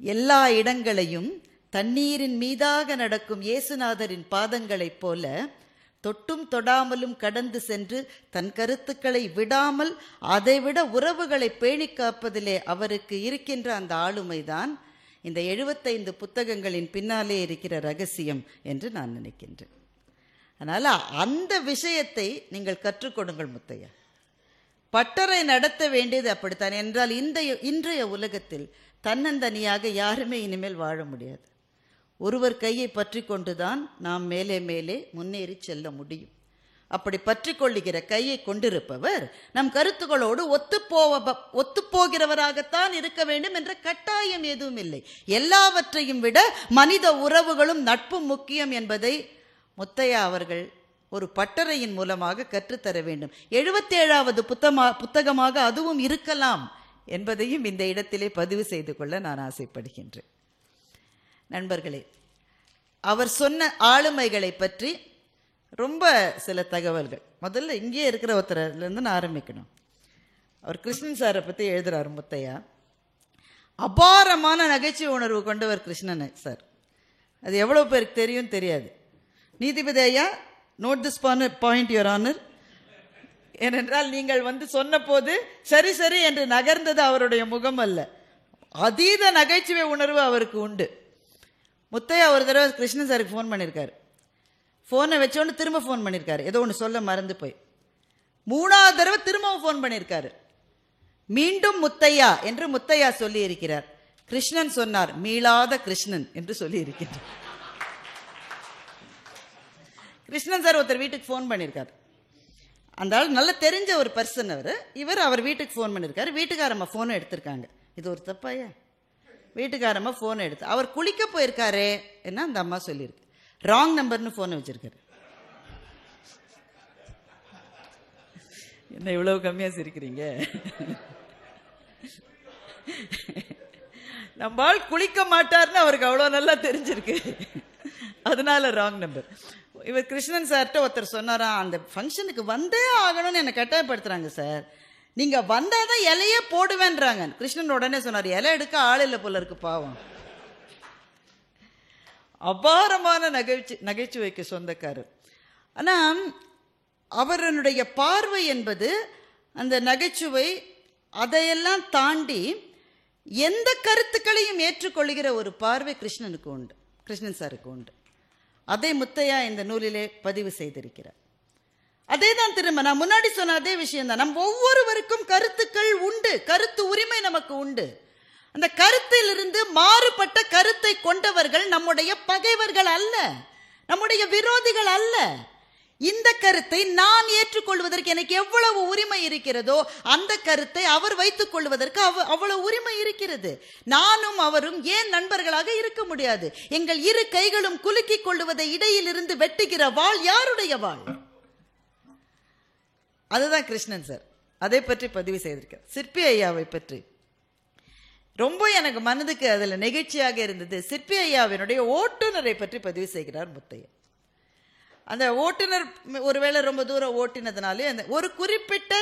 எல்லா இடங்களையும் தண்ணீரின் மீதாக நடக்கும் இயேசுநாதரின் பாதங்களைப் போல தொட்டும் தொடாமலும் கடந்து சென்று தன் கருத்துக்களை விடாமல் அதைவிட உறவுகளை பேணி காப்பதிலே அவருக்கு இருக்கின்ற அந்த ஆளுமைதான் இந்த 75 புத்தகங்களின் பின்னாலே இருக்கிற ரகசியம் என்று நான் நினைக்கின்றேன். அதனால் அந்த விஷயத்தை நீங்கள் கற்றுக்கொடுங்கள் முத்தையா. பட்டறை நடத்த வேண்டியது அப்படித்தான். என்றால் இன்றைய உலகத்தில் தன்னந்தனியாக யாருமே இனிமேல் வாழ முடியாது. ஒருவர் கையை பற்றி கொண்டுதான் நாம் மேலே மேலே முன்னேறி செல்ல முடியும். அப்படி பற்றி கொள்ளுகிற கையை கொண்டிருப்பவர் நம் கருத்துக்களோடு ஒத்துப்போகிறவராகத்தான் இருக்க வேண்டும் என்ற கட்டாயம் எதுவும் இல்லை. எல்லாவற்றையும் விட மனித உறவுகளும் நட்பும் முக்கியம் என்பதை முத்தையா அவர்கள் ஒரு பட்டறையின் மூலமாக கற்றுத்தர வேண்டும். 77வது புத்தகமாக அதுவும் இருக்கலாம் என்பதையும் இந்த இடத்திலே பதிவு செய்து கொள்ள நான் ஆசைப்படுகின்றேன். நண்பர்களே, அவர் சொன்ன ஆளுமைகளை பற்றி ரொம்ப சில தகவல்கள். முதல்ல இங்கே இருக்கிற ஒருத்தர்லேருந்து நான் ஆரம்பிக்கணும். அவர் கிருஷ்ணன் சாரை பற்றி எழுதுகிறார் முத்தையா. அபாரமான நகைச்சுவை உணர்வு கொண்டவர் கிருஷ்ணன் சார். அது எவ்வளோ பேருக்கு தெரியும் தெரியாது. நீதிபதி ஐயா, note this point your honour. ஏனென்றால் நீங்கள் சொன்ன போது சரி சரி என்று நகர்ந்தது அவருடைய முகம் அல்ல, அதீத நகைச்சுவை உணர்வு அவருக்கு உண்டு. முத்தையா ஒரு தடவை கிருஷ்ணன் சாருக்கு ஃபோன் பண்ணியிருக்காரு. ஃபோனை வச்சோன்னு திரும்ப ஃபோன் பண்ணியிருக்காரு, ஏதோ ஒன்று சொல்ல மறந்து போய். 3வது தடவை திரும்பவும் ஃபோன் பண்ணியிருக்காரு. மீண்டும் முத்தையா என்று முத்தையா சொல்லி இருக்கிறார். கிருஷ்ணன் சொன்னார், மீளாத கிருஷ்ணன் என்று சொல்லி இருக்கிறார். கிருஷ்ணன் சார் ஒருத்தர் வீட்டுக்கு ஃபோன் பண்ணியிருக்காரு. அந்த ஆள் நல்ல தெரிஞ்ச ஒரு பர்சன். அவர் வீட்டுக்கு ஃபோன் பண்ணியிருக்காரு. வீட்டுக்காரம்மா ஃபோனை எடுத்திருக்காங்க. இது ஒரு தப்பாயா? வீட்டுக்காரம்மா ஃபோனை எடுத்து அவர் குளிக்க போயிருக்காரே என்ன அந்த அம்மா சொல்லியிருக்கு. ராங் நம்பர்னு ஃபோனை வச்சிருக்காரு. என்ன இவ்வளவு கம்மியாக சிரிக்கிறீங்க? நம்ம ஆள் குளிக்க மாட்டார்னு அவருக்கு அவ்வளோ நல்லா தெரிஞ்சிருக்கு, அதனால ராங் நம்பர். இவர் கிருஷ்ணன் சார்கிட்ட ஒருத்தர் சொன்னாரா, அந்த ஃபங்க்ஷனுக்கு வந்தே ஆகணும்னு என்னை கட்டாயப்படுத்துறாங்க சார், நீங்க வந்தாதான் இலையே போடுவேன்றாங்க. கிருஷ்ணன் உடனே சொன்னார், இலை எடுக்க ஆள் இல்லை போல இருக்கு பாவம். அபாரமான நகைச்சுவைக்கு சொந்தக்காரர். ஆனால் அவருடைய பார்வை என்பது அந்த நகைச்சுவை அதையெல்லாம் தாண்டி எந்த கருத்துக்களையும் ஏற்றுக்கொள்கிற ஒரு பார்வை கிருஷ்ணனுக்கு உண்டு, கிருஷ்ணன் சாருக்கு உண்டு. அதை முத்தையா இந்த நூலிலே பதிவு செய்திருக்கிறார். அதே தான் திரும்ப நான் முன்னாடி சொன்ன அதே விஷயம்தான். நம் ஒவ்வொருவருக்கும் கருத்துக்கள் உண்டு, கருத்து உரிமை நமக்கு உண்டு. அந்த கருத்திலிருந்து மாறுபட்ட கருத்தை கொண்டவர்கள் நம்முடைய பகைவர்கள் அல்ல, நம்முடைய விரோதிகள் அல்ல. இந்த கருத்தை நான் ஏற்றுக்கொள்வதற்கு எனக்கு எவ்வளவு உரிமை இருக்கிறதோ அந்த கருத்தை அவர் வைத்துக் கொள்வதற்கு அவ்வளவு உரிமை இருக்கிறது. நானும் அவரும் ஏன் நண்பர்களாக இருக்க முடியாது? எங்கள் இரு கைகளும் குலுக்கிக் கொள்வதை இடையில் இருந்து வெட்டுகிற வாள் யாருடைய வாள்? அதுதான் கிருஷ்ணன் சார் அதை பற்றி பதிவு செய்திருக்கார். சிற்பி ஐயாவை பற்றி ரொம்ப எனக்கு மனதுக்கு அதில் நெகிழ்ச்சியாக இருந்தது. சிற்பி ஐயாவினுடைய ஓட்டுநரை பற்றி பதிவு செய்கிறார் முத்தையா. அந்த ஓட்டுநர் ஒருவேளை ரொம்ப தூரம் ஓட்டினதுனாலே அந்த ஒரு குறிப்பிட்ட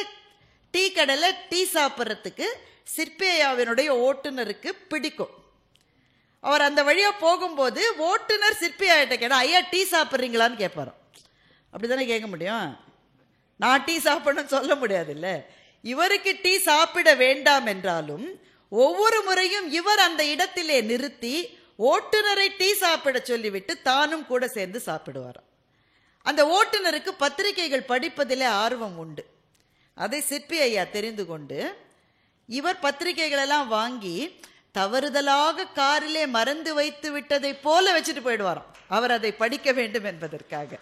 டீ கடையில் டீ சாப்பிட்றதுக்கு சிற்பி ஐயாவினுடைய ஓட்டுநருக்கு பிடிக்கும். அவர் அந்த வழியாக போகும்போது ஓட்டுநர் சிற்பி ஐயாட்ட கேட்டால், ஐயா டீ சாப்பிட்றீங்களான்னு கேட்பாராம். அப்படி தானே கேட்க முடியும்? நான் டீ சாப்பிடணும்னு சொல்ல முடியாது இல்லை. இவருக்கு டீ சாப்பிட வேண்டாம் என்றாலும் ஒவ்வொரு முறையும் இவர் அந்த இடத்திலே நிறுத்தி ஓட்டுநரை டீ சாப்பிட சொல்லிவிட்டு தானும் கூட சேர்ந்து சாப்பிடுவாராம். அந்த ஓட்டுநருக்கு பத்திரிகைகள் படிப்பதிலே ஆர்வம் உண்டு. அதை சிற்பி ஐயா தெரிந்து கொண்டு இவர் பத்திரிகைகளெல்லாம் வாங்கி தவறுதலாக காரிலே மறந்து வைத்து விட்டதை போல வச்சுட்டு போயிடுவாராம், அவர் அதை படிக்க வேண்டும் என்பதற்காக.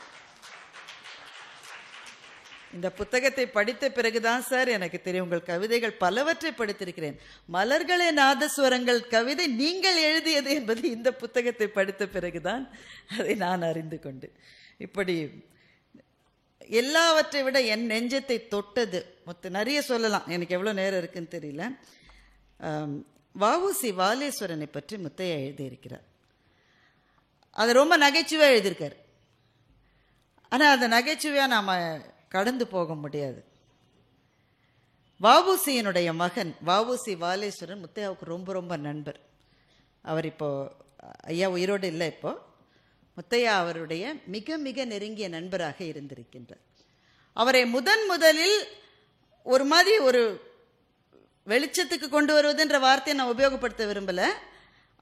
இந்த புத்தகத்தை படித்த பிறகுதான் சார் எனக்கு தெரியும், உங்கள் கவிதைகள் பலவற்றை படித்திருக்கிறேன். மலர்களே நாதஸ்வரங்கள் கவிதை நீங்கள் எழுதியது என்பது இந்த புத்தகத்தை படித்த பிறகுதான் அதை நான் அறிந்து கொண்டு, இப்படி எல்லாவற்றை விட என் நெஞ்சத்தை தொட்டது நிறைய சொல்லலாம், எனக்கு எவ்வளோ நேரம் இருக்குன்னு தெரியல. வஉசி வாலேஸ்வரனை பற்றி முத்தையா எழுதியிருக்கிறார். அதை ரொம்ப நகைச்சுவையாக எழுதியிருக்கார். ஆனால் அந்த நகைச்சுவையாக நாம் கடந்து போக முடியாது. வஉசியினுடைய மகன் வஉசி வாலேஸ்வரன் முத்தையாவுக்கு ரொம்ப ரொம்ப நண்பர். அவர் இப்போ ஐயா உயிரோடு இல்லை. இப்போ முத்தையா அவருடைய மிக மிக நெருங்கிய நண்பராக இருந்திருக்கின்றார். அவரை முதலில் ஒரு மாதிரி ஒரு வெளிச்சத்துக்கு கொண்டு வருவதுன்ற வார்த்தையை நான் உபயோகப்படுத்த விரும்பல.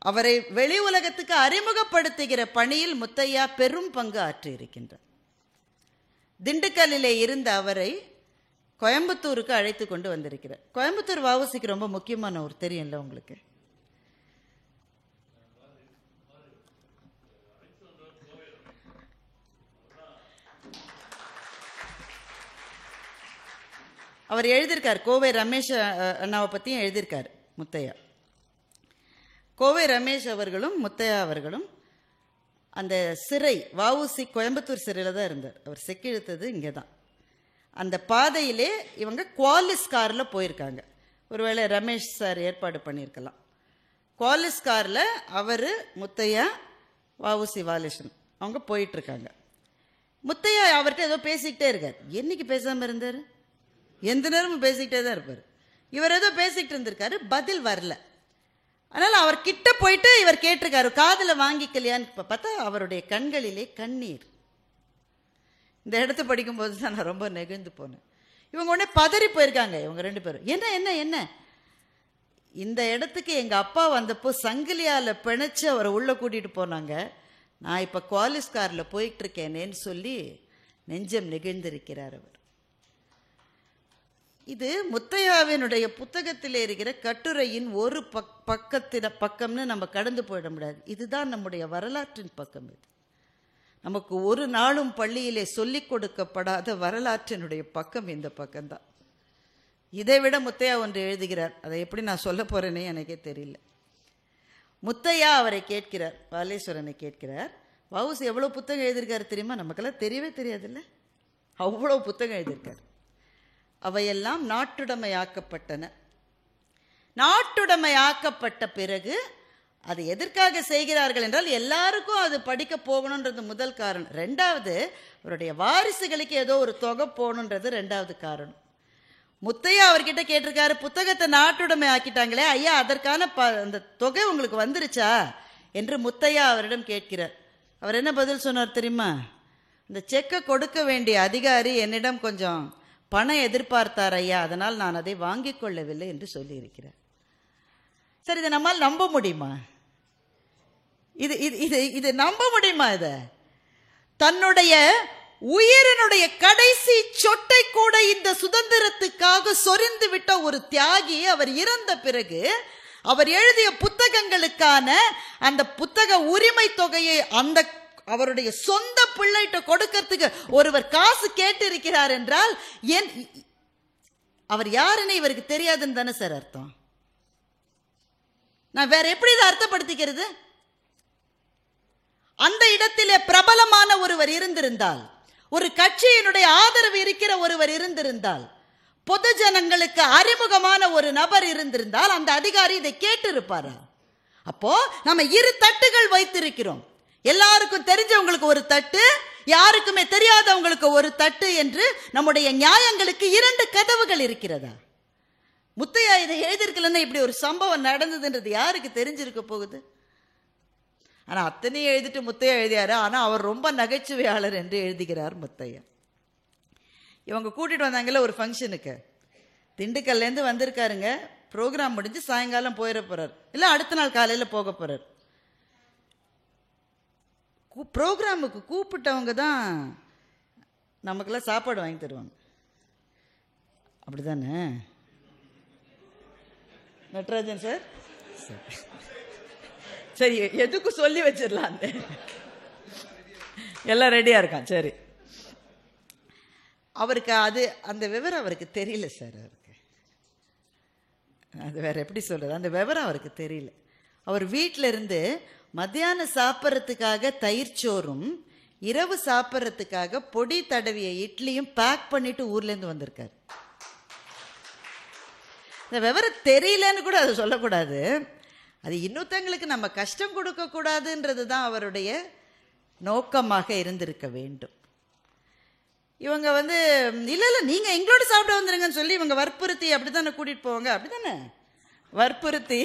அவரை வெளி உலகத்துக்கு அறிமுகப்படுத்துகிற பணியில் முத்தையா பெரும் பங்கு ஆற்றியிருக்கின்றார். திண்டுக்கல்லிலே இருந்த அவரை கோயம்புத்தூருக்கு அழைத்து கொண்டு வந்திருக்கிறார். கோயம்புத்தூர் வஉசிக்கு ரொம்ப முக்கியமான ஒரு தெரியும்ல உங்களுக்கு. அவர் எழுதியிருக்கார், கோவை ரமேஷ் அண்ணாவை பற்றியும் எழுதியிருக்கார் முத்தையா. கோவை ரமேஷ் அவர்களும் முத்தையா அவர்களும் அந்த சிறை வஉசி கோயம்புத்தூர் சிறையில் தான் இருந்தார். அவர் செக்கிழுத்தது இங்கே தான். அந்த பாதையிலே இவங்க குவாலிஸ் காரில் போயிருக்காங்க. ஒருவேளை ரமேஷ் சார் ஏற்பாடு பண்ணியிருக்கலாம். குவாலிஸ் காரில் அவர், முத்தையா, வஉசி வாலேஷன் அவங்க போயிட்டுருக்காங்க. முத்தையா அவர்கிட்ட ஏதோ பேசிக்கிட்டே இருக்கார். என்னைக்கு பேசாமல் இருந்தார்? எந்த நேரமும் பேசிக்கிட்டே தான் இருப்பார். இவர் ஏதோ பேசிக்கிட்டு இருந்திருக்காரு, பதில் வரல. அதனால் அவர் கிட்ட போயிட்டு இவர் கேட்டிருக்காரு, காதில் வாங்கிக்கலையான்னு பார்த்தா அவருடைய கண்களிலே கண்ணீர். இந்த இடத்த படிக்கும்போது தான் நான் ரொம்ப நெகிழ்ந்து போனேன். இவங்க உடனே பதறி போயிருக்காங்க இவங்க 2 பேரும். என்ன என்ன என்ன இந்த இடத்துக்கு எங்கள் அப்பா வந்தப்போ சங்கிலியால் பிணைச்சு அவரை உள்ளே கூட்டிகிட்டு போனாங்க. நான் இப்போ குவாலிஸ் காரில் போயிட்டு இருக்கேனேன்னு சொல்லி நெஞ்சம் நெகிழ்ந்திருக்கிறார் அவர். இது முத்தையாவினுடைய புத்தகத்தில் இருக்கிற கட்டுரையின் ஒரு பக்கம்னு நம்ம கடந்து போயிட முடியாது. இதுதான் நம்முடைய வரலாற்றின் பக்கம். இது நமக்கு ஒரு நாளும் பள்ளியிலே சொல்லிக் கொடுக்கப்படாத வரலாற்றினுடைய பக்கம் இந்த பக்கம்தான். இதை விட முத்தையா ஒன்று எழுதுகிறார். அதை எப்படி நான் சொல்ல போறேனே எனக்கே தெரியல. முத்தையா அவரை கேட்கிறார், பாலேஸ்வரனை கேட்கிறார், வஉசி எவ்வளோ புத்தகம் எழுதியிருக்காரு தெரியுமா? நமக்கெல்லாம் தெரியவே தெரியாதுல்ல, அவ்வளோ புத்தகம் எழுதியிருக்காரு. அவையெல்லாம் நாட்டுடைமையாக்கப்பட்டன. நாட்டுடைமையாக்கப்பட்ட பிறகு அது எதற்காக செய்கிறார்கள் என்றால் எல்லாருக்கும் அது படிக்க போகணுன்றது முதல் காரணம். 2வது, அவருடைய வாரிசுகளுக்கு ஏதோ ஒரு தொகை போகணுன்றது 2வது காரணம். முத்தையா அவர்கிட்ட கேட்டிருக்காரு, புத்தகத்தை நாட்டுடைமை ஆக்கிட்டாங்களே ஐயா, அதற்கான அந்த தொகை உங்களுக்கு வந்துருச்சா என்று முத்தையா அவரிடம் கேட்கிறார். அவர் என்ன பதில் சொன்னார் தெரியுமா? இந்த செக்கை கொடுக்க வேண்டிய அதிகாரி என்னிடம் கொஞ்சம் பணம் எதிர்பார்த்தார் ஐயா, அதனால் நான் அதை வாங்கிக் கொள்ளவில்லை என்று சொல்லியிருக்கிறார். சரி, இதை நம்மால் நம்ப முடியுமா? இது இது இது நம்ப முடியுமா? இத தன்னுடைய உயிரினுடைய கடைசி சொட்டை கூட இந்த சுதந்திரத்துக்காக சொரிந்து விட்ட ஒரு தியாகி அவர் இறந்த பிறகு அவர் எழுதிய புத்தகங்களுக்கான அந்த புத்தக உரிமை தொகையை அந்த அவருடைய சொந்த பிள்ளைகிட்ட கொடுக்கறதுக்கு ஒருவர் காசு கேட்டு இருக்கிறார் என்றால் ஏன் அவர் யாருன்னு இவருக்கு தெரியாதுன்னு தானே சார் அர்த்தம்? நான் வேற எப்படி இதை அர்த்தப்படுத்திக்கிறது? அந்த இடத்திலே பிரபலமான ஒருவர் இருந்திருந்தால், ஒரு கட்சியினுடைய ஆதரவு இருக்கிற ஒருவர் இருந்திருந்தால், பொது ஜனங்களுக்கு அறிமுகமான ஒரு நபர் இருந்திருந்தால் அந்த அதிகாரி இதை கேட்டு இருப்பாரா? அப்போ நம்ம 2 தட்டுகள் வைத்திருக்கிறோம். எல்லாருக்கும் தெரிஞ்சவங்களுக்கு ஒரு தட்டு, யாருக்குமே தெரியாதவங்களுக்கு ஒரு தட்டு என்று நம்முடைய நியாயங்களுக்கு 2 கதவுகள் இருக்கிறதா? முத்தையா இதை எழுதியிருக்கலன்னா இப்படி ஒரு சம்பவம் நடந்ததுன்றது யாருக்கு தெரிஞ்சிருக்க போகுது? ஆனால் அத்தனையும் எழுதிட்டு முத்தையா எழுதியாரு. ஆனால் அவர் ரொம்ப நகைச்சுவையாளர் என்று எழுதுகிறார் முத்தையா. இவங்க கூட்டிகிட்டு வந்தாங்கல்ல ஒரு ஃபங்க்ஷனுக்கு, திண்டுக்கல்லேருந்து வந்திருக்காருங்க. ப்ரோக்ராம் முடிஞ்சு சாயங்காலம் போயிட போகிறார், இல்லை அடுத்த நாள் காலையில் போக போகிறார். ப்ரோக்ராமுக்கு கூப்பிட்டவங்க தான் நமக்கெல்லாம் சாப்பாடு வாங்கி தருவாங்க, அப்படி தானே நட்ராஜன் சார்? சரி, எதுக்கும் சொல்லி வச்சிடலாம். எல்லாம் ரெடியாக இருக்கான். சரி, அவருக்கு அது அந்த விவரம் அவருக்கு தெரியல சார். அவருக்கு அது வேற எப்படி சொல்கிறது, அந்த விவரம் அவருக்கு தெரியல. அவர் வீட்டில் இருந்து மத்தியானம் சாப்பிட்றதுக்காக தயிர் சோறும் இரவு சாப்பிட்றதுக்காக பொடி தடவிய இட்லியும் பேக் பண்ணிட்டு ஊர்லேருந்து வந்திருக்காரு. இந்த விவரம் தெரியலன்னு கூட அதை சொல்லக்கூடாது. அது இன்னொருத்தங்களுக்கு நம்ம கஷ்டம் கொடுக்கக்கூடாதுன்றது தான் அவருடைய நோக்கமாக இருந்திருக்க வேண்டும். இவங்க இல்லை இல்லை நீங்கள் எங்களோட சாப்பிட வந்துருங்கன்னு சொல்லி இவங்க வற்புறுத்தி அப்படி தானே கூட்டிகிட்டு போவாங்க, அப்படி தானே வற்புறுத்தி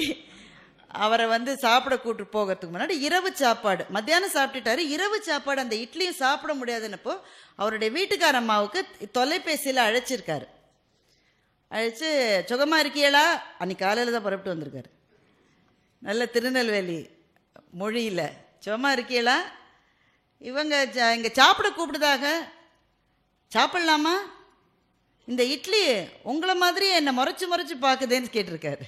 அவரை சாப்பிட கூட்டிட்டு போகிறதுக்கு முன்னாடி இரவு சாப்பாடு, மத்தியானம் சாப்பிட்டுட்டாரு, இரவு சாப்பாடு அந்த இட்லியும் சாப்பிட முடியாதுன்னப்போ அவருடைய வீட்டுக்கார அம்மாவுக்கு தொலைபேசியில் அழைச்சிருக்காரு. அழைச்சி, சுகமா இருக்கியலா? அன்னைக்கு காலையில் தான் புறப்பட்டு வந்திருக்காரு, நல்ல திருநெல்வேலி மொழியில். சுகமா இருக்கியலா? இவங்க இங்கே சாப்பிட கூப்பிடுதாக, சாப்பிடலாமா? இந்த இட்லி உங்களை மாதிரி என்னை முறைச்சி முறைச்சி பார்க்குதேன்னு கேட்டிருக்காரு.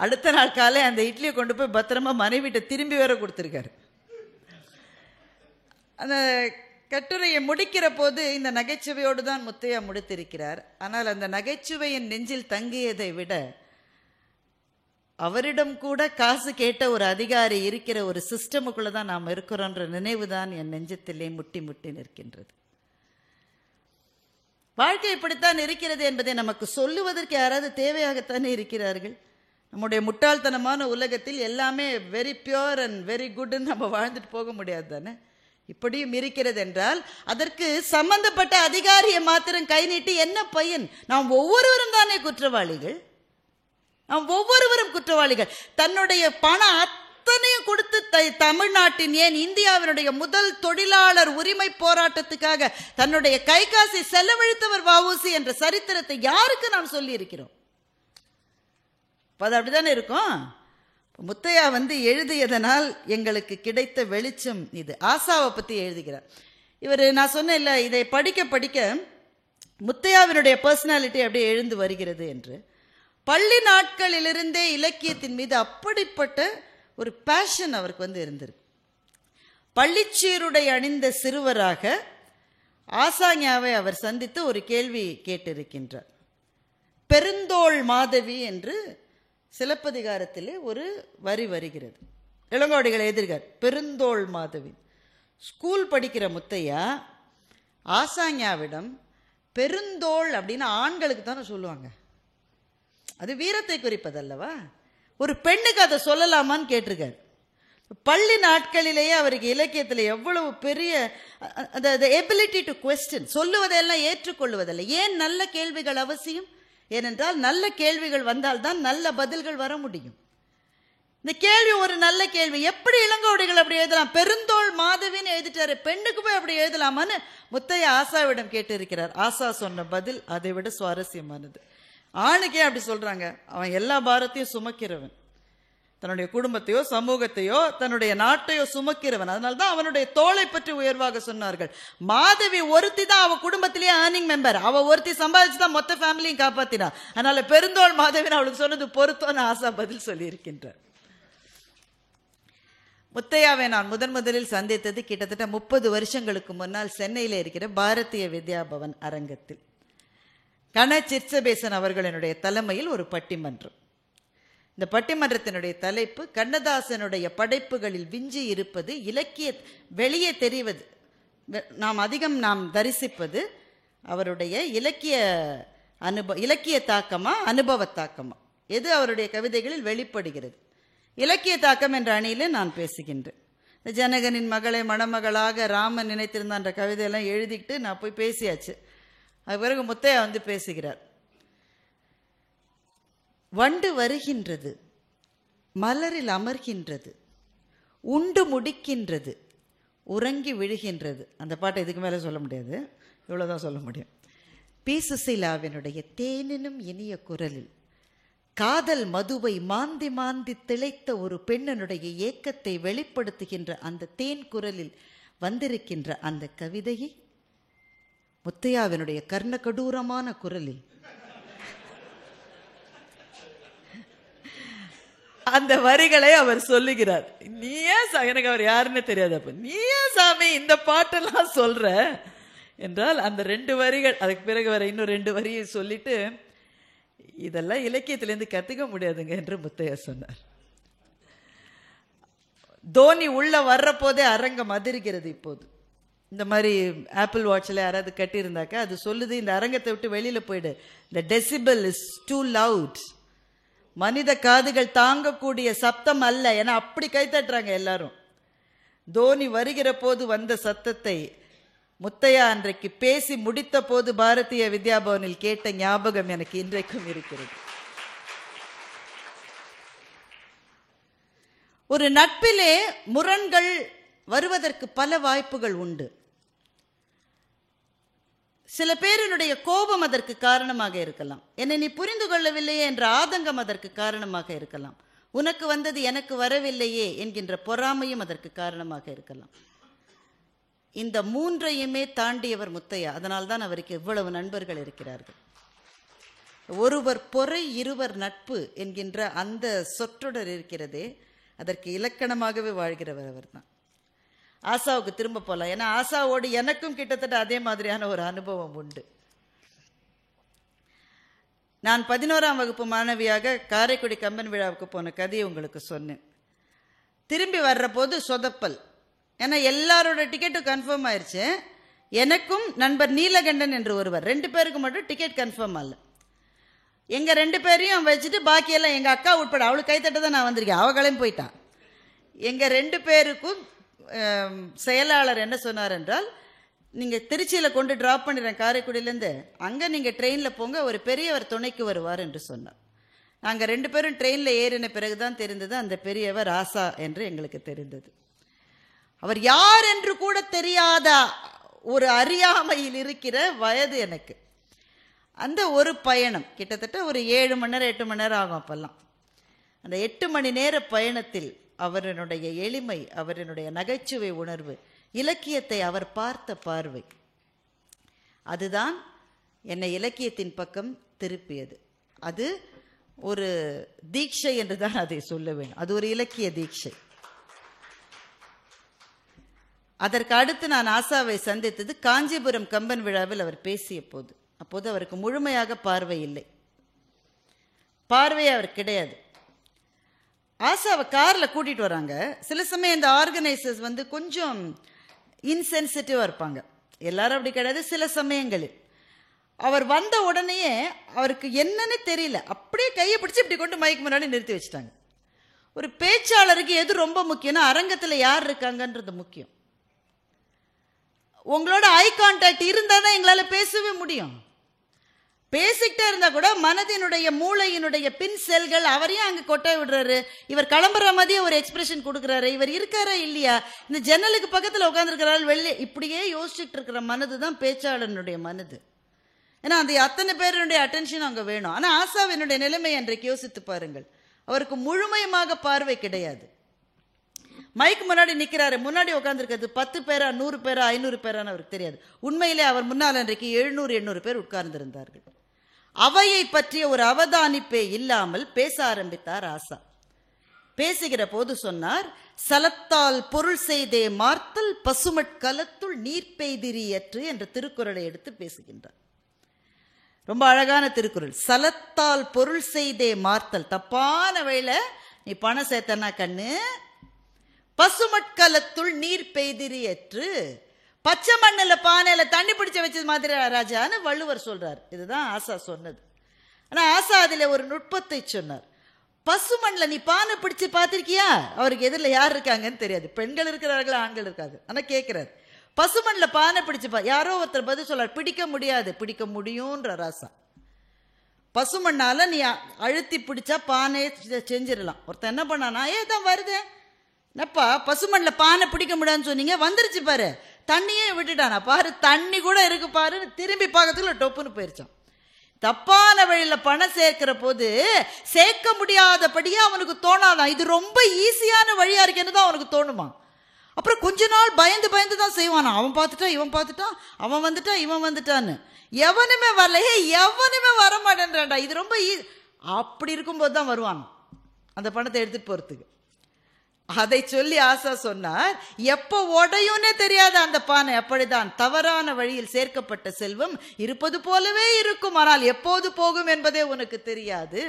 அடுத்த நாள் காலை அந்த இட்லியை கொண்டு போய் பத்திரமா மனைவிட்ட திரும்பி வேற கொடுத்துருக்காரு. அந்த கட்டுரையை முடிக்கிற போது இந்த நகைச்சுவையோடு தான் முத்தையா முடித்திருக்கிறார். ஆனால் அந்த நகைச்சுவையின் நெஞ்சில் தங்கியதை விட அவரிடம் கூட காசு கேட்ட ஒரு அதிகாரி இருக்கிற ஒரு சிஸ்டமுக்குள்ள தான் நாம் இருக்கிறோன்ற நினைவு தான் என் நெஞ்சத்திலே முட்டி முட்டி நிற்கின்றது. வாழ்க்கை இப்படித்தான் இருக்கிறது என்பதை நமக்கு சொல்லுவதற்கு யாராவது தேவையாகத்தானே இருக்கிறார்கள். நம்முடைய முட்டாள்தனமான உலகத்தில் எல்லாமே வெரி பியூர் அண்ட் வெரி குட்னு நம்ம வாழ்ந்துட்டு போக முடியாது தானே. இப்படியும் இருக்கிறது என்றால் அதற்கு சம்பந்தப்பட்ட அதிகாரியை மாத்திரம் கை நீட்டி என்ன பயன்? நாம் ஒவ்வொருவரும் தானே குற்றவாளிகள். நாம் ஒவ்வொருவரும் குற்றவாளிகள். தன்னுடைய பணம் அத்தனையும் கொடுத்து தமிழ்நாட்டின் ஏன் இந்தியாவினுடைய முதல் தொழிலாளர் உரிமை போராட்டத்துக்காக தன்னுடைய கை காசை செலவழித்தவர் வ.உ.சி என்ற சரித்திரத்தை யாருக்கு நாம் சொல்லி இருக்கிறோம்? அது அப்படித்தானே இருக்கும். முத்தையா எழுதியதனால் எங்களுக்கு கிடைத்த வெளிச்சம் இது. ஆசாவை பற்றி எழுதுகிறார் இவர். நான் சொன்னேன் இல்லை, இதை படிக்க படிக்க முத்தையாவினுடைய பர்சனாலிட்டி அப்படியே எழுந்து வருகிறது என்று. பள்ளி நாட்களிலிருந்தே இலக்கியத்தின் மீது அப்படிப்பட்ட ஒரு பேஷன் அவருக்கு இருந்திருக்கு. பள்ளிச்சீருடை அணிந்த சிறுவராக ஆசாஞாவை அவர் சந்தித்து ஒரு கேள்வி கேட்டிருக்கின்றார். பெருந்தோள் மாதவி என்று சிலப்பதிகாரத்திலே ஒரு வரி வருகிறது. இளங்கோடிகளை எதிர்கார் பெருந்தோள் மாதவி. ஸ்கூல் படிக்கிற முத்தையா ஆசாஞாவிடம் பெருந்தோள் அப்படின்னு ஆண்களுக்கு தானே சொல்லுவாங்க, அது வீரத்தை குறிப்பதல்லவா, ஒரு பெண்ணுக்கு அதை சொல்லலாமான்னு கேட்டிருக்காரு. பள்ளி நாட்களிலேயே அவருக்கு இலக்கியத்தில் எவ்வளவு பெரிய எபிலிட்டி டு குவெஸ்டின், சொல்லுவதெல்லாம் ஏற்றுக்கொள்வதல்ல. ஏன் நல்ல கேள்விகள் அவசியம்? ஏனென்றால் நல்ல கேள்விகள் வந்தால்தான் நல்ல பதில்கள் வர முடியும். இந்த கேள்வி ஒரு நல்ல கேள்வி. எப்படி இளங்கோடிகள் அப்படி எழுதலாம்? பெருந்தோள் மாதவின்னு எழுதிட்டாரு, பெண்ணுக்கு போய் அப்படி எழுதலாமான்னு முத்தையா ஆசாவிடம் கேட்டு இருக்கிறார். ஆசா சொன்ன பதில் அதை விட சுவாரஸ்யமானது. ஆணுக்கே அப்படி சொல்றாங்க, அவன் எல்லா பாரத்தையும் சுமக்கிறவன், தன்னுடைய குடும்பத்தையோ சமூகத்தையோ தன்னுடைய நாட்டையோ சுமக்கிறவன். அதனால்தான் அவனுடைய தோளை பற்றி உயர்வாக சொன்னார்கள். மாதவி ஒருத்தி தான் அவ குடும்பத்திலேயே ஏர்னிங் மெம்பர், அவ ஒருத்தி சம்பாதிச்சுதான் மொத்த ஃபேமிலியும் காப்பாத்தினா. அதனால பெருந்தோள் மாதவின்னு அவளுக்கு சொன்னது பொருத்தம்னு ஆசா பதில் சொல்லி இருக்கின்றார். முத்தையாவை நான் முதலில் சந்தித்தது கிட்டத்தட்ட 30 வருஷங்களுக்கு முன்னால் சென்னையில் இருக்கிற பாரதிய வித்யாபவன் அரங்கத்தில். கண சிற்சபேசன் அவர்களினுடைய தலைமையில் ஒரு பட்டிமன்றம். இந்த பட்டிமன்றத்தினுடைய தலைப்பு கண்ணதாசனுடைய படைப்புகளில் விஞ்சி இருப்பது இலக்கிய வெளியே தெரிவது, நாம் தரிசிப்பது அவருடைய இலக்கிய தாக்கமா அனுபவ தாக்கமா, எது அவருடைய கவிதைகளில் வெளிப்படுகிறது? இலக்கிய தாக்கம் என்ற அணியில் நான் பேசுகின்றேன். இந்த ஜனகனின் மகளை மணமகளாக ராமன் நினைத்திருந்தான்ற கவிதையெல்லாம் எழுதிக்கிட்டு நான் போய் பேசியாச்சு. அது பிறகு முத்தையா பேசுகிறார். வண்டு வருகின்றது, மலரில் அமர்கின்றது, உண்டு முடிக்கின்றது, உறங்கி விழுகின்றது. அந்த பாட்டை இதுக்கு மேலே சொல்ல முடியாது, இவ்வளோதான் சொல்ல முடியும். பி. சுசீலாவினுடைய தேனினும் இனிய குரலில் காதல் மதுவை மாந்தி மாந்தி திளைத்த ஒரு பெண்ணினுடைய ஏக்கத்தை வெளிப்படுத்துகின்ற அந்த தேன் குரலில் வந்திருக்கின்ற அந்த கவிதையை முத்தையாவினுடைய கர்ணகடூரமான குரலில் அந்த வரிகளை அவர் சொல்லுகிறார். நீ ஏன் எனக்கு அவர் யாருன்னு தெரியாது, அப்ப நீ ஏன் சாமி இந்த பாட்டெல்லாம் சொல்ற என்றால் அந்த 2 வரிகள், அதுக்கு பிறகு வர இன்னும் 2 வரியை சொல்லிட்டு இதெல்லாம் இலக்கியத்திலேருந்து கத்துக்க முடியாதுங்க என்று முத்தையா சொன்னார். தோனி உள்ள வர்ற போதே அரங்கம் அதிர்கிறது. இப்போது இந்த மாதிரி ஆப்பிள் வாட்சில் யாராவது கட்டியிருந்தாக்கா அது சொல்லுது, இந்த அரங்கத்தை விட்டு வெளியில போயிடு, the decibel is too loud, மனித காதுகள் தாங்கக்கூடிய சப்தம் அல்ல என அப்படி கைத்தட்டுறாங்க எல்லாரும். தோனி வருகிற போது வந்த சத்தத்தை முத்தையா அன்றைக்கு பேசி முடித்த போது பாரதிய வித்யாபவனில் கேட்ட ஞாபகம் எனக்கு இன்றைக்கும் இருக்கிறது. ஒரு நட்பிலே முரண்கள் வருவதற்கு பல வாய்ப்புகள் உண்டு. சில பேரினுடைய கோபம் அதற்கு காரணமாக இருக்கலாம். என்னை நீ புரிந்து கொள்ளவில்லையே என்ற ஆதங்கம் அதற்கு காரணமாக இருக்கலாம். உனக்கு வந்தது எனக்கு வரவில்லையே என்கின்ற பொறாமையும் அதற்கு காரணமாக இருக்கலாம். இந்த 3ஐயுமே தாண்டியவர் முத்தையா. அதனால்தான் அவருக்கு எவ்வளவு நண்பர்கள் இருக்கிறார்கள். ஒருவர் பொறை இருவர் நட்பு என்கின்ற அந்த சொற்றொடர் இருக்கிறதே, அதற்கு இலக்கணமாகவே வாழ்கிறவர் அவர் தான். ஆசாவுக்கு திரும்ப போகலாம். ஏன்னா ஆசாவோடு எனக்கும் கிட்டத்தட்ட அதே மாதிரியான ஒரு அனுபவம் உண்டு. நான் 11ஆம் வகுப்பு மாணவியாக காரைக்குடி கம்பன் விழாவுக்கு போன கதையை உங்களுக்கு சொன்னேன். திரும்பி வர்ற போது சொதப்பல். ஏன்னா எல்லாரோட டிக்கெட்டும் கன்ஃபார்ம் ஆயிடுச்சு. எனக்கும் நண்பர் நீலகண்டன் என்று ஒருவர், 2 பேருக்கு மட்டும் டிக்கெட் கன்ஃபார்ம் ஆகல. எங்கள் 2 பேரையும் வச்சுட்டு பாக்கியெல்லாம் எங்கள் அக்கா உட்பட, அவளுக்கு கைத்தட்ட தான் நான் வந்திருக்கேன், அவள் கிளம்பி போயிட்டான். எங்கள் 2 பேருக்கும் செயலாளர் என்ன சொன்னார் என்றால், நீங்கள் திருச்சியில் கொண்டு ட்ராப் பண்ணிடுறேன் காரைக்குடியிலேருந்து, அங்கே நீங்கள் ட்ரெயினில் போங்க, ஒரு பெரியவர் துணைக்கு வருவார் என்று சொன்னார். நாங்கள் 2 பேரும் ட்ரெயினில் ஏறின பிறகு தான் தெரிந்தது அந்த பெரியவர் ஆசா என்று எங்களுக்கு தெரிந்தது. அவர் யார் என்று கூட தெரியாத ஒரு அறியாமையில் இருக்கிற வயது எனக்கு. அந்த ஒரு பயணம் கிட்டத்தட்ட ஒரு 7 மணி நேரம் 8 மணி நேரம் ஆகும். அப்பெல்லாம் அந்த 8 மணி நேர பயணத்தில் அவருடைய எளிமை, அவருடைய நகைச்சுவை உணர்வு, இலக்கியத்தை அவர் பார்த்த பார்வை, அதுதான் என்னை இலக்கியத்தின் பக்கம் திருப்பியது. அது ஒரு தீட்சை என்று தான் அதை சொல்ல வேண்டும். அது ஒரு இலக்கிய தீட்சை. அதற்கு அடுத்து நான் ஆசாவை சந்தித்தது காஞ்சிபுரம் கம்பன் விழாவில் அவர் பேசிய போது. அப்போது அவருக்கு முழுமையாக பார்வை இல்லை, பார்வையே அவர் கிடையாது. ஆசாவை காரில் கூட்டிகிட்டு வராங்க. சில சமயம் இந்த ஆர்கனைசர்ஸ் கொஞ்சம் இன்சென்சிட்டிவாக இருப்பாங்க, எல்லாரும் அப்படி கிடையாது. சில சமயங்களில் அவர் வந்த உடனேயே அவருக்கு என்னன்னு தெரியல, அப்படியே கையை பிடிச்சி இப்படி கொண்டு மைக்கு முன்னாடி நிறுத்தி வச்சுட்டாங்க. ஒரு பேச்சாளருக்கு எது ரொம்ப முக்கியம்னா, அரங்கத்தில் யார் இருக்காங்கன்றது முக்கியம். உங்களோட ஐ கான்டாக்ட் இருந்தால் தான் எங்களால் பேசவே முடியும். பேசிக்கிட்டே இருந்தால் கூட மனதினுடைய மூளையினுடைய பின் செல்கள் அவரையும் அங்கே கொட்டை விடுறாரு. இவர் கிளம்புற மாதிரியே ஒரு எக்ஸ்பிரஷன் கொடுக்குறாரு. இவர் இருக்காரா இல்லையா, இந்த ஜன்னலுக்கு பக்கத்தில் உட்காந்துருக்கிறாரு வெளியே, இப்படியே யோசிச்சுட்டு இருக்கிற மனது தான் பேச்சாளனுடைய மனது. ஏன்னா அந்த அத்தனை பேருடைய அட்டென்ஷன் அங்கே வேணும். ஆனால் ஆசாவினுடைய நிலைமை அன்றைக்கு யோசித்து பாருங்கள். அவருக்கு முழுமையாக பார்வை கிடையாது. மைக் முன்னாடி நிற்கிறாரு, முன்னாடி உட்காந்துருக்கிறது 10 பேரா 100 பேரா 500 பேரான்னு அவருக்கு தெரியாது. உண்மையிலே அவர் முன்னால் அன்றைக்கு 700-800 பேர் உட்கார்ந்திருந்தார்கள். அவையை பற்றிய ஒரு அவதானிப்பே இல்லாமல் பேச ஆரம்பித்தார் ஆசா. பேசுகிற போது சொன்னார், சலத்தால் பொருள் செய்தே மார்த்தல் பசுமட்கலத்துள் நீர் பெய்திரியற்று என்ற திருக்குறளை எடுத்து பேசுகின்றார். ரொம்ப அழகான திருக்குறள். சலத்தால் பொருள் செய்தே மார்த்தல், தப்பான வழியில நீ பணம் சேர்த்தனா கண்ணு, பசுமட்கலத்துள் நீர் பெய்திரியற்று, பச்சை மண்ணில் பானையில தண்ணி பிடிச்ச வச்சது மாதிரி ராஜான்னு வள்ளுவர் சொல்றார். இதுதான் ஆசா சொன்னது. ஆனா ஆசா அதில் ஒரு நுட்பத்தை சொன்னார். பசுமண்ணில் நீ பானை பிடிச்சு பார்த்திருக்கியா? அவருக்கு எதிரில் யார் இருக்காங்கன்னு தெரியாது, பெண்கள் இருக்கிறார்களா ஆண்கள் இருக்காங்க. ஆனா கேட்கிறார், பசுமண்ணில் பானை பிடிச்சு யாரோ ஒருத்தர் பதில் சொல்றார், பிடிக்க முடியாது. பிடிக்க முடியும்ன்ற ராசா. பசுமண்ணால நீ அழுத்தி பிடிச்சா பானையை செஞ்சிடலாம். ஒருத்தர் என்ன பண்ணானா, தான் வருது என்னப்பா பசுமண்ணில் பானை பிடிக்க முடியாதுன்னு சொன்னீங்க, வந்துருச்சு பாரு, தண்ணியே விட்டுட்டானா பாரு, தண்ணி கூட இருக்கு பாரு, திரும்பி பார்க்கறதுக்குள்ள டொப்புன்னு போயிருச்சான். தப்பான வழியில பணம் சேர்க்கிற போது சேர்க்க முடியாதபடியே அவனுக்கு தோணாதான், இது ரொம்ப ஈஸியான வழியா இருக்கேன்னு தான் அவனுக்கு தோணுமா. அப்புறம் கொஞ்ச நாள் பயந்து பயந்து தான் செய்வானா, அவன் பார்த்துட்டான் இவன் பார்த்துட்டான், அவன் வந்துட்டான் இவன் வந்துட்டான்னு. எவனுமே வரலையே, எவனுமே வரமாட்டேன்றான்டா, இது ரொம்ப அப்படி இருக்கும்போது தான் வருவான் அந்த பணத்தை எடுத்துட்டு போறதுக்கு. அதை சொல்லி ஆசா சொன்னார், எப்போ உடையும்னே தெரியாது அந்த பானை. அப்படிதான் தவறான வழியில் சேர்க்கப்பட்ட செல்வம் இருப்பது போலவே இருக்கும், ஆனால் எப்போது போகும் என்பதே உனக்கு தெரியாது.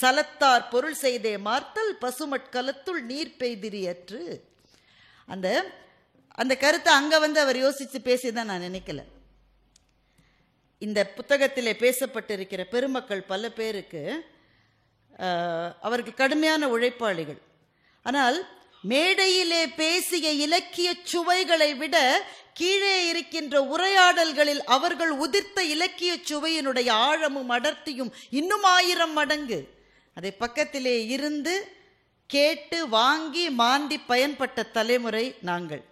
சலத்தார் பொருள் செய்தே மார்த்தல் பசுமட்கலத்துள் நீர் பெய்திரியற்று. அந்த அந்த கருத்தை அங்க அவர் யோசிச்சு பேசிதான் நான் நினைக்கல. இந்த புத்தகத்திலே பேசப்பட்டிருக்கிற பெருமக்கள் பல பேருக்கு அவர்கள் கடுமையான உழைப்பாளிகள். ஆனால் மேடையிலே பேசிய இலக்கிய சுவைகளை விட கீழே இருக்கின்ற உரையாடல்களில் அவர்கள் உதிர்த்த இலக்கிய சுவையினுடைய ஆழமும் அடர்த்தியும் இன்னும் 1000 மடங்கு. அதை பக்கத்திலே இருந்து கேட்டு வாங்கி மாண்டி பயன்பட்ட தலைமுறை நாங்கள்.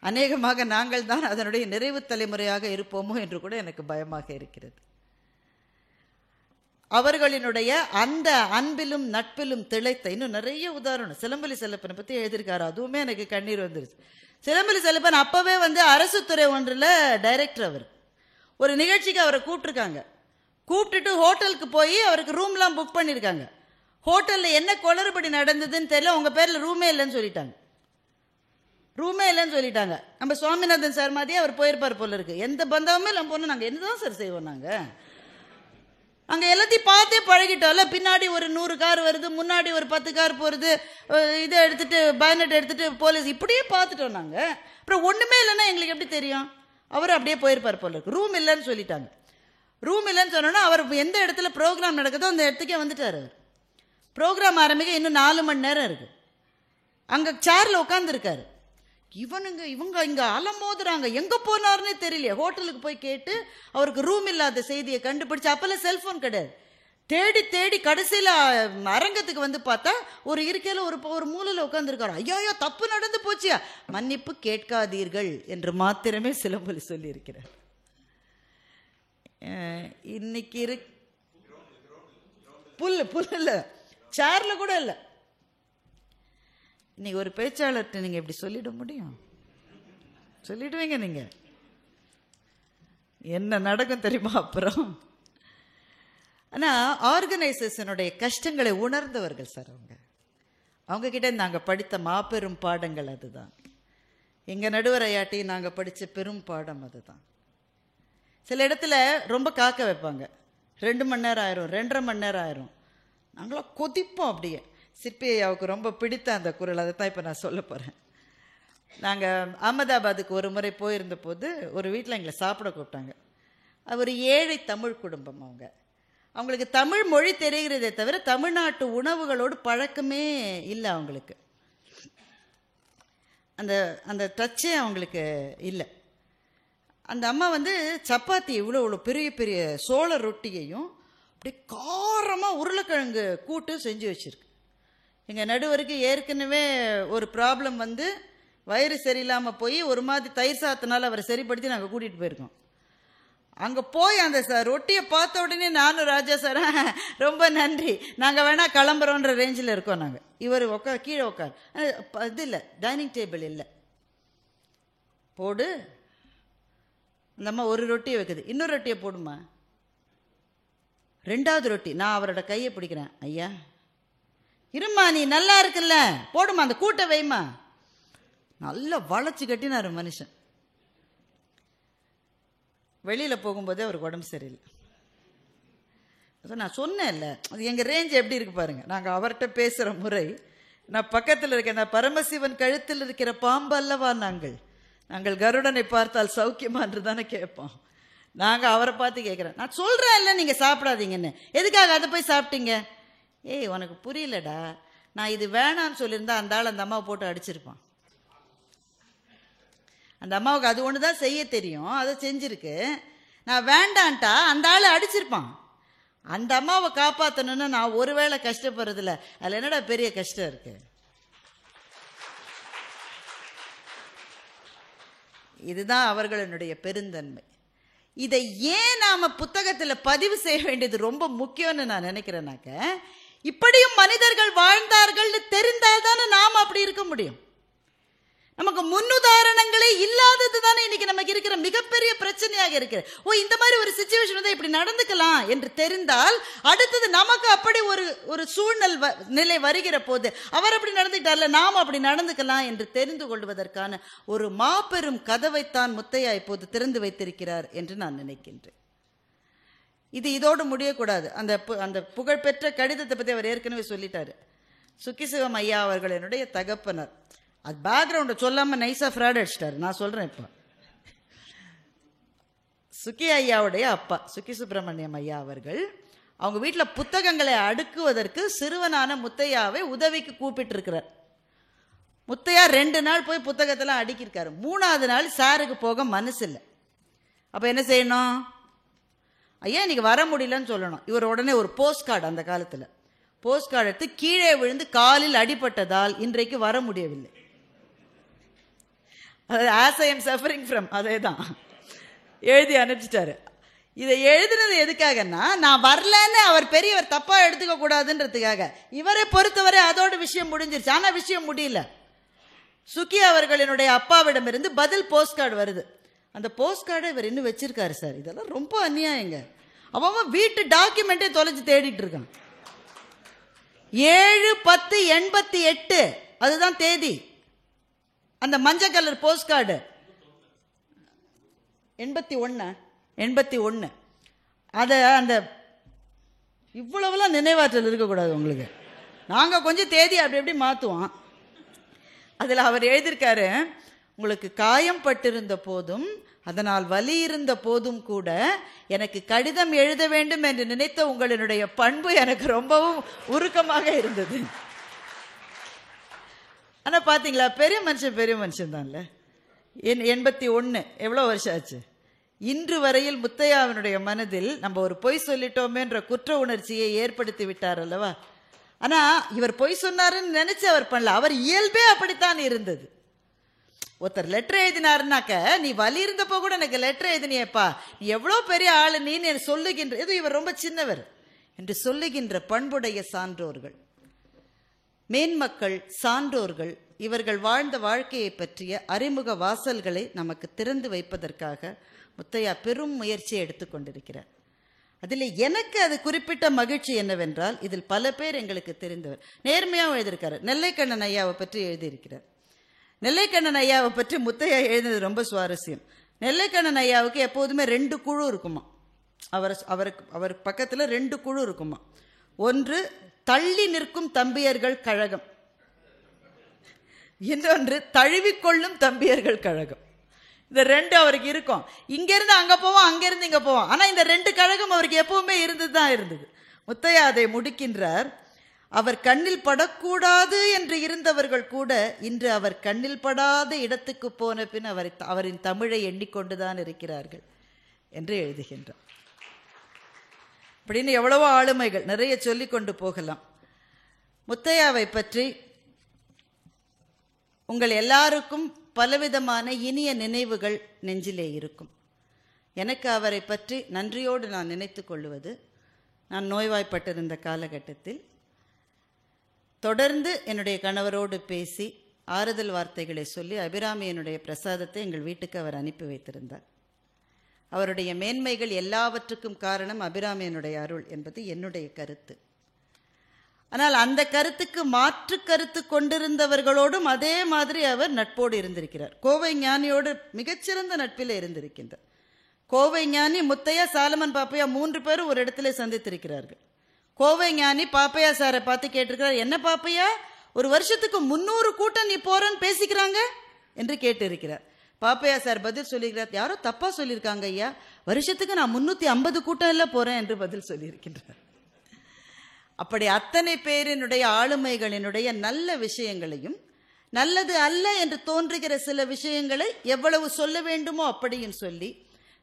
அநேகமாக நாங்கள் தான் அதனுடைய நிறைவு தலைமுறையாக இருப்போமோ என்று கூட எனக்கு பயமாக இருக்கிறது. அவர்களினுடைய அந்த அன்பிலும் நட்பிலும் திளைத்த இன்னும் நிறைய உதாரணம். சிலம்பலி செல்லப்பனை பற்றி எழுதியிருக்காரு, அதுவுமே எனக்கு கண்ணீர் வந்துருச்சு. சிலம்பலி செல்லப்பன் அப்பவே அரசு துறை ஒன்றில் டைரக்டர். அவர் ஒரு நிகழ்ச்சிக்கு அவரை கூப்பிட்டுருக்காங்க. கூப்பிட்டுட்டு ஹோட்டலுக்கு போய் அவருக்கு ரூம்லாம் புக் பண்ணியிருக்காங்க. ஹோட்டலில் என்ன குளறுபடி நடந்ததுன்னு தெரியல, உங்கள் பேரில் ரூமே இல்லைன்னு சொல்லிட்டாங்க. நம்ம சுவாமிநாதன் சார் மாதிரியே அவர் போயிருப்பார் போல இருக்கு. எந்த பந்தமுமே நம்ம பொண்ணு நாங்கள் என்னதான் சார் செய்வோம், நாங்கள் அங்கே எல்லாத்தையும் பார்த்தே பழகிட்டோம்ல. பின்னாடி ஒரு 100 கார் வருது, முன்னாடி ஒரு 10 கார் போகிறது, இதை எடுத்துகிட்டு பயனட் எடுத்துகிட்டு போலீஸ், இப்படியே பார்த்துட்டோம் நாங்கள். அப்புறம் ஒன்றுமே இல்லைன்னா எங்களுக்கு எப்படி தெரியும்? அவர் அப்படியே போயிருப்பார் போல இருக்கு. ரூம் இல்லைன்னு சொல்லிட்டாங்க. ரூம் இல்லைன்னு சொன்னோன்னா அவர் எந்த இடத்துல ப்ரோக்ராம் நடக்குதோ அந்த இடத்துக்கே வந்துட்டார். அவர் ப்ரோக்ராம் ஆரம்பிக்க இன்னும் 4 மணி நேரம் இருக்குது. அங்கே சேரில் உட்காந்துருக்காரு. இவங்க இங்கே அலமோதுறாங்க, எங்கே போனாருன்னே தெரியலையே. ஹோட்டலுக்கு போய் கேட்டு அவருக்கு ரூம் இல்லாத செய்தியை கண்டுபிடிச்சு, அப்போல்லாம் செல்ஃபோன் கிடையாது, தேடி தேடி கடைசியில் அரங்கத்துக்கு வந்து பார்த்தா ஒரு இருக்கையில் ஒரு மூலையில் உட்காந்துருக்காரு. ஐயோ தப்பு நடந்து போச்சியா, மன்னிப்பு கேட்காதீர்கள் என்று மாத்திரமே சிலம்பொலி சொல்லியிருக்கிறார். இன்னைக்கு புல் இல்லை, சேரில் கூட இல்லை. இன்னைக்கு ஒரு பேச்சாளர்கிட்ட நீங்கள் எப்படி சொல்லிட முடியும்? சொல்லிடுவீங்க நீங்கள். என்ன நடக்கும் தெரியுமா அப்புறம்? ஆனால் ஆர்கனைசேஷனுடைய கஷ்டங்களை உணர்ந்தவர்கள் சார் அவங்க கிட்ட நாங்கள் படித்த மாபெரும் பாடங்கள் அதுதான். எங்கள் நடுவர் ஐயாட்டி நாங்கள் படித்த பெரும் பாடம் அதுதான். சில இடத்துல ரொம்ப காக்க வைப்பாங்க, 2 மணி நேரம் ஆயிரும், 2.5 மணி நேரம் ஆயிரும். நாங்களாம் கொதிப்போம் அப்படியே. சிற்பி ஐயாவுக்கு ரொம்ப பிடித்த அந்த குரல், அதை தான் இப்போ நான் சொல்ல போகிறேன். நாங்கள் அகமதாபாத்துக்கு ஒரு முறை போயிருந்த போது ஒரு வீட்டில் எங்களை சாப்பிட கூப்பிட்டாங்க. ஒரு ஏழை தமிழ் குடும்பம். அவங்களுக்கு தமிழ் மொழி தெரிகிறதே தவிர தமிழ்நாட்டு உணவுகளோடு பழக்கமே இல்லை அவங்களுக்கு. அந்த அந்த டச்சே அவங்களுக்கு இல்லை. அந்த அம்மா சப்பாத்தி இவ்வளோ பெரிய பெரிய சோள ரொட்டியையும் அப்படியே காரமாக உருளைக்கிழங்கு கூட்டு செஞ்சு வச்சுருக்கு. எங்கள் நடுவருக்கு ஏற்கனவே ஒரு ப்ராப்ளம் வயிறு சரியில்லாமல் போய் ஒரு மாதிரி தயிர் சாத்தினால அவரை சரிப்படுத்தி நாங்கள் கூட்டிகிட்டு போயிருக்கோம். அங்கே போய் அந்த ரொட்டியை பார்த்த உடனே நானும் ராஜா சார் ரொம்ப நன்றி, நாங்கள் வேணா கிளம்புறோன்ற ரேஞ்சில் இருக்கோம். நாங்கள் இவர் கீழே உட்கார், இது இல்லை, டைனிங் டேபிள் இல்லை, போடு. அந்த அம்மா ஒரு ரொட்டியை வைக்குது, இன்னொரு ரொட்டியை போடுமா, 2வது ரொட்டி. நான் அவரோட கையை பிடிக்கிறேன், ஐயா இருமா நீ நல்லா இருக்குல்ல, போடுமா அந்த கூட்டை வைமா. நல்லா வளைச்சு கட்டினார் மனுஷன். வெளியில் போகும்போதே அவருக்கு உடம்பு சரியில்லை. நான் சொன்னேன்ல, அது எங்கள் ரேஞ்ச் எப்படி இருக்கு பாருங்க. நாங்கள் அவர்கிட்ட பேசுகிற முறை, நான் பக்கத்தில் இருக்கேன், நான் பரமசிவன் கழுத்தில் இருக்கிற பாம்பு அல்லவா நாங்கள் கருடனை பார்த்தால் சௌக்கியமா என்று தானே கேட்போம். நாங்கள் அவரை பார்த்து கேட்குறேன், நான் சொல்கிறேன் இல்லை நீங்கள் சாப்பிடாதீங்கன்னு, எதுக்காக அதை போய் சாப்பிட்டீங்க? ஏய் உனக்கு புரியலடா, நான் இது வேணான்னு சொல்லியிருந்தா அந்த ஆள் அந்த அம்மாவை போட்டு அடிச்சிருப்பான். அந்த அம்மாவுக்கு அது ஒன்று தான் செய்ய தெரியும், அதை செஞ்சுருக்கு. நான் வேண்டான்ட்டா அந்த ஆள் அடிச்சிருப்பான். அந்த அம்மாவை காப்பாற்றணுன்னா நான் ஒருவேளை கஷ்டப்படுறதில்ல, அதில் என்னடா பெரிய கஷ்டம் இருக்கு? இதுதான் அவர்களுடைய பெருந்தன்மை. இதை ஏன் நாம புத்தகத்தில் பதிவு செய்ய வேண்டியது ரொம்ப முக்கியம்னு நான் நினைக்கிறேன்னாக்க, இப்படியும் மனிதர்கள் வாழ்ந்தார்கள் தெரிந்தால் தானே நாம் அப்படி இருக்க முடியும். நமக்கு முன்னுதாரணங்களே இல்லாதது தானே இன்னைக்கு நமக்கு இருக்கிற மிகப்பெரிய பிரச்சனையாக இருக்கிறது. இந்த மாதிரி ஒரு சிச்சுவேஷன் வந்து இப்படி நடந்துக்கலாம் என்று தெரிந்தால் அடுத்தது நமக்கு அப்படி ஒரு நிலை வருகிற போது அவர் அப்படி நடந்துக்கிட்டார்ல, நாம் அப்படி நடந்துக்கலாம் என்று தெரிந்து கொள்வதற்கான ஒரு மாபெரும் கதவைத்தான் முத்தையா இப்போது திறந்து வைத்திருக்கிறார் என்று நான் நினைக்கின்றேன். இது இதோடு முடியக்கூடாது. அந்த புகழ்பெற்ற கடிதத்தை பற்றி அவர் ஏற்கனவே சொல்லிட்டாரு. சுக்கிசிவம் ஐயா அவர்கள் என்னுடைய தகப்பனர். அது பேக்ரவுண்டை சொல்லாமல் நைஸாக ஃப்ராட் அடிச்சிட்டாரு. நான் சொல்கிறேன், இப்போ சுக்கி ஐயாவுடைய அப்பா சுக்கி சுப்பிரமணியம் ஐயா அவர்கள் அவங்க வீட்டில் புத்தகங்களை அடுக்குவதற்கு சிறுவனான முத்தையாவை உதவிக்கு கூப்பிட்டு இருக்கிறார். முத்தையா 2 நாள் போய் புத்தகத்தெல்லாம் அடுக்கியிருக்காரு. 3வது நாள் சாருக்கு போக மனசு இல்லை. அப்போ என்ன செய்யணும்? ஐயா இன்னைக்கு வர முடியலன்னு சொல்லணும். இவர் உடனே ஒரு போஸ்ட் கார்டு, அந்த காலத்தில் போஸ்ட் கார்டு எடுத்து கீழே விழுந்து காலில் அடிபட்டதால் இன்றைக்கு வர முடியவில்லை. as I am suffering from அதே தான் எழுதி அனுப்பிச்சிட்டாரு. இதை எழுதுனது எதுக்காகன்னா, நான் வரலன்னு அவர் பெரியவர் தப்பா எடுத்துக்க கூடாதுன்றதுக்காக. இவரை பொறுத்தவரை அதோட விஷயம் முடிஞ்சிருச்சு. ஆனா விஷயம் முடியல. சுக்கி அவர்களினுடைய அப்பாவிடமிருந்து பதில் போஸ்ட் கார்டு வருது. அந்த போஸ்ட் கார்டை இவர் இன்னும் வச்சிருக்காரு சார். இதெல்லாம் ரொம்ப அநியாயங்க. அவன் வீட்டு டாக்குமெண்ட்டே தொலைச்சு தேடிட்டு இருக்கான். 7/10/88 அதுதான் தேதி. அந்த மஞ்சள் கலர் போஸ்ட் கார்டு 81 அதை அந்த இவ்வளவுலாம் நினைவாற்றல் இருக்கக்கூடாது உங்களுக்கு. நாங்கள் கொஞ்சம் தேதி அப்படி எப்படி மாற்றுவோம். அதில் அவர் எழுதியிருக்காரு, உங்களுக்கு காயம் பட்டிருந்த போதும் அதனால் வலி இருந்த போதும் கூட எனக்கு கடிதம் எழுத வேண்டும் என்று நினைத்த உங்களுடைய பண்பு எனக்கு ரொம்பவும் உருக்கமாக இருந்தது. ஆனால் பார்த்தீங்களா, பெரிய மனுஷன் தான்ல. 81 எவ்வளோ வருஷம் ஆச்சு. இன்று வரையில் முத்தையாவினுடைய மனதில் நம்ம ஒரு பொய் சொல்லிட்டோமேன்ற குற்ற உணர்ச்சியை ஏற்படுத்தி விட்டார் அல்லவா. ஆனால் இவர் பொய் சொன்னாருன்னு நினைச்சு அவர் பண்ணல, அவர் இயல்பே அப்படித்தான் இருந்தது. ஒருத்தர் லெட்டர் எழுதினாருனாக்க, நீ வலி இருந்தப்போ கூட எனக்கு லெட்டர் எழுதினியப்பா, நீ எவ்வளோ பெரிய ஆளு நீன்னு சொல்லுகின்ற, இது இவர் ரொம்ப சின்னவர் என்று சொல்லுகின்ற பண்புடைய சான்றோர்கள், மேன்மக்கள், சான்றோர்கள், இவர்கள் வாழ்ந்த வாழ்க்கையை பற்றிய அறிமுக வாசல்களை நமக்கு திறந்து வைப்பதற்காக முத்தையா பெரும் முயற்சியை எடுத்துக்கொண்டிருக்கிறார். அதில் எனக்கு அது குறிப்பிட்ட மகிழ்ச்சி என்னவென்றால், இதில் பல பேர் எங்களுக்கு தெரிந்தவர். நேர்மையாகவும் எழுதியிருக்காரு. நெல்லைக்கண்ணன் ஐயாவை பற்றி எழுதியிருக்கிறார். நெல்லைக்கண்ணன் ஐயாவை பற்றி முத்தையா எழுதினது ரொம்ப சுவாரஸ்யம். நெல்லைக்கண்ணன் ஐயாவுக்கு எப்போதுமே 2 குழு இருக்குமா. அவர் பக்கத்தில் 2 குழு இருக்குமா. ஒன்று தள்ளி நிற்கும் தம்பியர்கள் கழகம், இன்னொன்று தழுவிக்கொள்ளும் தம்பியர்கள் கழகம். இந்த 2 அவருக்கு இருக்கும். இங்கிருந்து அங்கே போவோம், அங்கிருந்து இங்கே போவோம். ஆனால் இந்த 2 கழகம் அவருக்கு எப்பவுமே இருந்தது. முத்தையா அதை முடிக்கின்றார். அவர் கண்ணில் படக்கூடாது என்று இருந்தவர்கள் கூட இன்று அவர் கண்ணில் படாத இடத்துக்கு போன பின் அவரின் தமிழை எண்ணிக்கொண்டுதான் இருக்கிறார்கள் என்று எழுதுகின்றார். அப்படின்னு எவ்வளவோ ஆளுமைகள் நிறைய சொல்லிக் கொண்டு போகலாம். முத்தையாவை பற்றி உங்கள் எல்லாருக்கும் பலவிதமான இனிய நினைவுகள் நெஞ்சிலே இருக்கும். எனக்கு அவரை பற்றி நன்றியோடு நான் நினைத்து கொள்வது, நான் நோய்வாய்ப்பட்டிருந்த காலகட்டத்தில் தொடர்ந்து என்னுடைய கணவரோடு பேசி ஆறுதல் வார்த்தைகளை சொல்லி அபிராமியனுடைய பிரசாதத்தை எங்கள் வீட்டுக்கு அவர் அனுப்பி வைத்திருந்தார். அவருடைய மேன்மைகள் எல்லாவற்றுக்கும் காரணம் அபிராமியனுடைய அருள் என்பது என்னுடைய கருத்து. ஆனால் அந்த கருத்துக்கு மாற்று கருத்து கொண்டிருந்தவர்களோடும் அதே மாதிரி அவர் நட்போடு இருந்திருக்கிறார். கோவை ஞானியோடு மிகச்சிறந்த நட்பில் இருந்திருக்கின்றார். கோவை ஞானி, முத்தையா, சாலமன் பாப்பையா 3 பேரும் ஒரு இடத்துல சந்தித்திருக்கிறார்கள். கோவை ஞானி பாப்பையா சாரை பார்த்து கேட்டிருக்கிறார், என்ன பாப்பையா, ஒரு வருஷத்துக்கு 300 கூட்டம் நீ போறன்னு பேசிக்கிறாங்க என்று கேட்டு இருக்கிறார். பாப்பையா சார் பதில் சொல்லியிருக்கிறார், யாரோ தப்பா சொல்லியிருக்காங்க ஐயா, வருஷத்துக்கு நான் 350 கூட்டம் எல்லாம் போறேன் என்று பதில் சொல்லியிருக்கின்றார். அப்படி அத்தனை பேரினுடைய ஆளுமைகளினுடைய நல்ல விஷயங்களையும், நல்லது அல்ல என்று தோன்றுகிற சில விஷயங்களை எவ்வளவு சொல்ல வேண்டுமோ அப்படியும் சொல்லி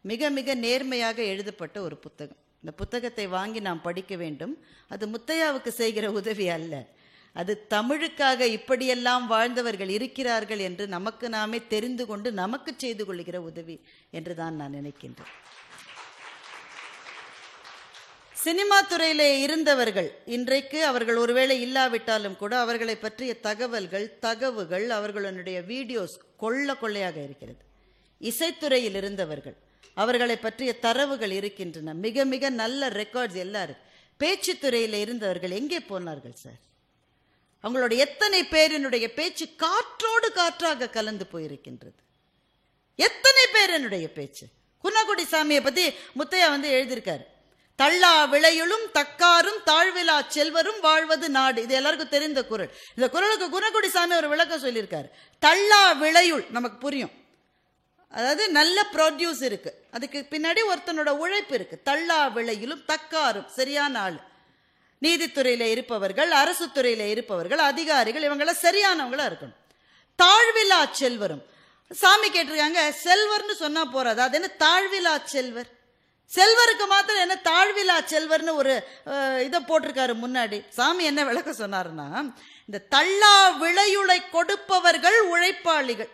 மிக மிக நேர்மையாக எழுதப்பட்ட ஒரு புத்தகம். இந்த புத்தகத்தை வாங்கி நாம் படிக்க வேண்டும். அது முத்தையாவுக்கு செய்கிற உதவி அல்ல, அது தமிழுக்காக இப்படியெல்லாம் வாழ்ந்தவர்கள் இருக்கிறார்கள் என்று நமக்கு நாமே தெரிந்து கொண்டு நமக்கு செய்து கொள்கிற உதவி என்று தான் நான் நினைக்கின்றேன். சினிமா துறையிலே இருந்தவர்கள் இன்றைக்கு அவர்கள் ஒருவேளை இல்லாவிட்டாலும் கூட அவர்களை பற்றிய தகவல்கள், அவர்களுடைய வீடியோஸ் கொள்ளையாக இருக்கிறது. இசைத்துறையில் இருந்தவர்கள், அவர்களை பற்றிய தரவுகள் இருக்கின்றன. மிக மிக நல்ல ரெக்கார்ட்ஸ் எல்லாரும். பேச்சுத்துறையில் இருந்தவர்கள் எங்கே போனார்கள் சார்? அவங்களோட எத்தனை பேரினுடைய பேச்சு காற்றோடு காற்றாக கலந்து போயிருக்கின்றது. எத்தனை பேரினுடைய பேச்சு. குன்னக்குடி சாமியை பத்தி முத்தையா எழுதியிருக்காரு. தள்ளா விளையுளும் தக்காரும் தாழ்விலா செல்வரும் வாழ்வது நாடு. இது எல்லாருக்கும் தெரிந்த குறள். இந்த குறளுக்கு குன்னக்குடி சாமி ஒரு விளக்கம் சொல்லியிருக்காரு. தள்ளா விளையுள் நமக்கு புரியும், அதாவது நல்ல ப்ரொடியூஸ் இருக்கு, அதுக்கு பின்னாடி ஒருத்தனோட உழைப்பு இருக்கு. தள்ளா விளையிலும் தக்காரும் சரியான ஆள். நீதித்துறையில இருப்பவர்கள், அரசு துறையில இருப்பவர்கள், அதிகாரிகள், இவங்கெல்லாம் சரியானவங்களா இருக்கணும். தாழ்விலா செல்வரும், சாமி கேட்டிருக்காங்க, செல்வர்னு சொன்னா போறாது, அது என்ன தாழ்விலா செல்வர்? செல்வருக்கு மாத்திரம் என்ன தாழ்விலா செல்வர்னு ஒரு இதை போட்டிருக்காரு முன்னாடி. சாமி என்ன விளக்கம் சொன்னாருன்னா, இந்த தள்ளா விளையுளை கொடுப்பவர்கள் உழைப்பாளிகள்,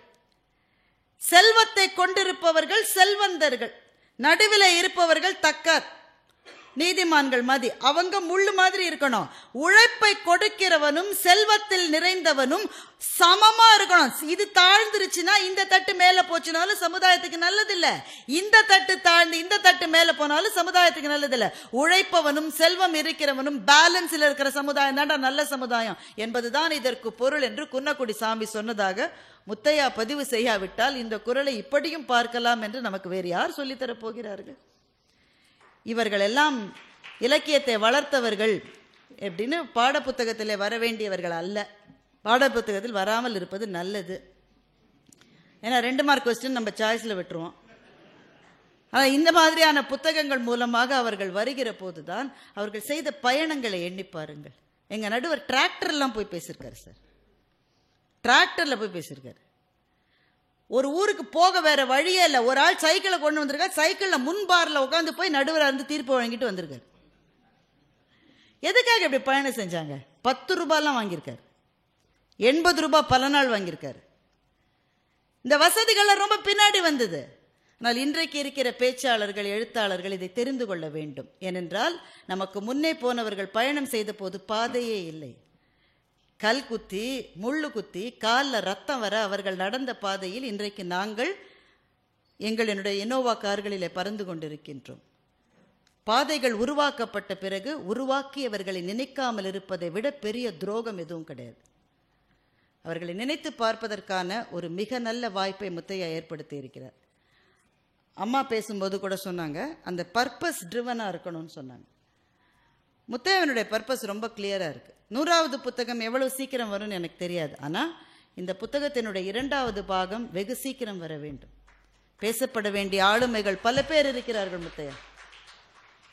செல்வத்தை கொண்டிருப்பவர்கள் செல்வந்தர்கள், நடுவில் இருப்பவர்கள் தக்கார் நீதிமான்கள் மாதிரி, அவங்க முள்ளு மாதிரி இருக்கணும். உழைப்பை கொடுக்கிறவனும் செல்வத்தில் நிறைந்தவனும் சமமா இருக்கணும். இது தாழ்ந்துருச்சுன்னா, இந்த தட்டு மேல போச்சுனாலும் சமுதாயத்துக்கு நல்லதில்லை, இந்த தட்டு தாழ்ந்து இந்த தட்டு மேல போனாலும் சமுதாயத்துக்கு நல்லதில்லை. உழைப்பவனும் செல்வம் இருக்கிறவனும் பேலன்ஸ்ல இருக்கிற சமுதாயம் தான்டா நல்ல சமுதாயம் என்பதுதான் இதற்கு பொருள் என்று குன்னக்குடி சாமி சொன்னதாக முத்தையா பதிவு செய்யாவிட்டால் இந்த குறளை இப்படியும் பார்க்கலாம் என்று நமக்கு வேறு யார் சொல்லித்தரப் போகிறார்கள்? இவர்கள் எல்லாம் இலக்கியத்தை வளர்த்தவர்கள் எப்படின்னு பாடப்புத்தகத்தில் வர வேண்டியவர்கள் அல்ல. பாடப்புத்தகத்தில் வராமல் இருப்பது நல்லது. ஏன்னா 2 மார்க் கொஸ்டின் நம்ம சாய்ஸில் விட்டுருவோம். ஆனால் இந்த மாதிரியான புத்தகங்கள் மூலமாக அவர்கள் வருகிற போது தான் அவர்கள் செய்த பயணங்களை எண்ணி பாருங்கள். எங்கள் நடுவர் டிராக்டர்லாம் போய் பேசியிருக்காரு சார். டிராக்டரில் போய் பேசியிருக்காரு. ஒரு ஊருக்கு போக வேற வழியே இல்லை. ஒரு ஆள் சைக்கிளை கொண்டு வந்திருக்காரு. சைக்கிளில் முன்பாரில் உட்காந்து போய் நடுவராக இருந்து தீர்ப்பு வழங்கிட்டு வந்திருக்காரு. எதுக்காக இப்படி பயணம் செஞ்சாங்க? 10 ரூபாய்லாம் வாங்கியிருக்காரு. 80 ரூபாய் பல நாள் வாங்கியிருக்காரு. இந்த வசதிகள்லாம் ரொம்ப பின்னாடி வந்தது. ஆனால் இன்றைக்கு இருக்கிற பேச்சாளர்கள், எழுத்தாளர்கள் இதை தெரிந்து கொள்ள வேண்டும். ஏனென்றால் நமக்கு முன்னே போனவர்கள் பயணம் செய்த போது பாதையே இல்லை. கல் குத்தி முள்ளு குத்தி காலில் ரத்தம் வர அவர்கள் நடந்த பாதையில் இன்றைக்கு நாங்கள் எங்களுடைய இனோவா கார்களிலே பறந்து கொண்டிருக்கின்றோம். பாதைகள் உருவாக்கப்பட்ட பிறகு உருவாக்கியவர்களை நினைக்காமல் இருப்பதை விட பெரிய துரோகம் எதுவும் கிடையாது. அவர்களை நினைத்து பார்ப்பதற்கான ஒரு மிக நல்ல வாய்ப்பை முத்தையா ஏற்படுத்தி இருக்கிறார். அம்மா பேசும்போது கூட சொன்னாங்க, அந்த பர்பஸ் ட்ரிவனாக இருக்கணும்னு சொன்னாங்க. முத்தையாவினுடைய பர்பஸ் ரொம்ப கிளியராக இருக்குது. 100வது புத்தகம் எவ்வளோ சீக்கிரம் வரும்னு எனக்கு தெரியாது. ஆனால் இந்த புத்தகத்தினுடைய 2வது பாகம் வெகு சீக்கிரம் வர வேண்டும். பேசப்பட வேண்டிய ஆளுமைகள் பல பேர் இருக்கிறார்கள் முத்தையா.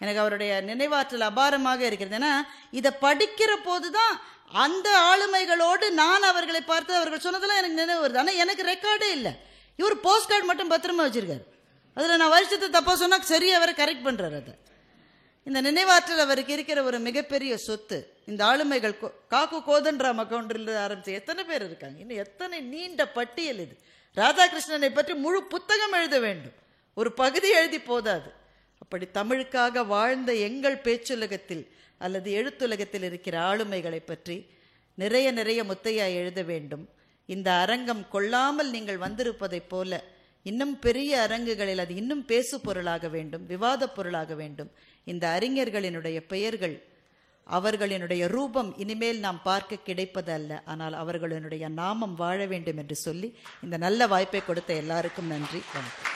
எனக்கு அவருடைய நினைவாற்றல் அபாரமாக இருக்கிறது. ஏன்னா இதை படிக்கிற போது தான் அந்த ஆளுமைகளோடு நான் அவர்களை பார்த்து அவர்கள் சொன்னதெல்லாம் எனக்கு நினைவு வருது. ஆனால் எனக்கு ரெக்கார்டே இல்லை. இவர் போஸ்ட் கார்டு மட்டும் பத்திரமா வச்சிருக்காரு. அதில் நான் வருஷத்தை தப்பாக சொன்னால் சரியாக அவரை கரெக்ட் பண்ணுறாரு. அதை இந்த நினைவாற்றல் அவருக்கு இருக்கிற ஒரு மிகப்பெரிய சொத்து. இந்த ஆளுமைகள் காக்கு கோதண்டராம் அக்கௌண்டில் ஆரம்பித்து எத்தனை பேர் இருக்காங்க. இன்னும் எத்தனை நீண்ட பட்டியல் இது. ராதாகிருஷ்ணனை பற்றி முழு புத்தகம் எழுத வேண்டும். ஒரு பகுதி எழுதி போதாது. அப்படி தமிழுக்காக வாழ்ந்த எங்கள் பேச்சுலகத்தில் அல்லது எழுத்துலகத்தில் இருக்கிற ஆளுமைகளை பற்றி நிறைய முத்தையா எழுத வேண்டும். இந்த அரங்கம் கொள்ளாமல் நீங்கள் வந்திருப்பதைப் போல இன்னும் பெரிய அரங்குகளில் அது இன்னும் பேசு பொருளாக வேண்டும், விவாத பொருளாக வேண்டும். இந்த அறிஞர்களினுடைய பெயர்கள், அவர்களினுடைய ரூபம் இனிமேல் நாம் பார்க்க கிடைப்பது அல்ல. ஆனால் அவர்களினுடைய நாமம் வாழ வேண்டும் என்று சொல்லி இந்த நல்ல வாய்ப்பை கொடுத்த எல்லாருக்கும் நன்றி. வணக்கம்.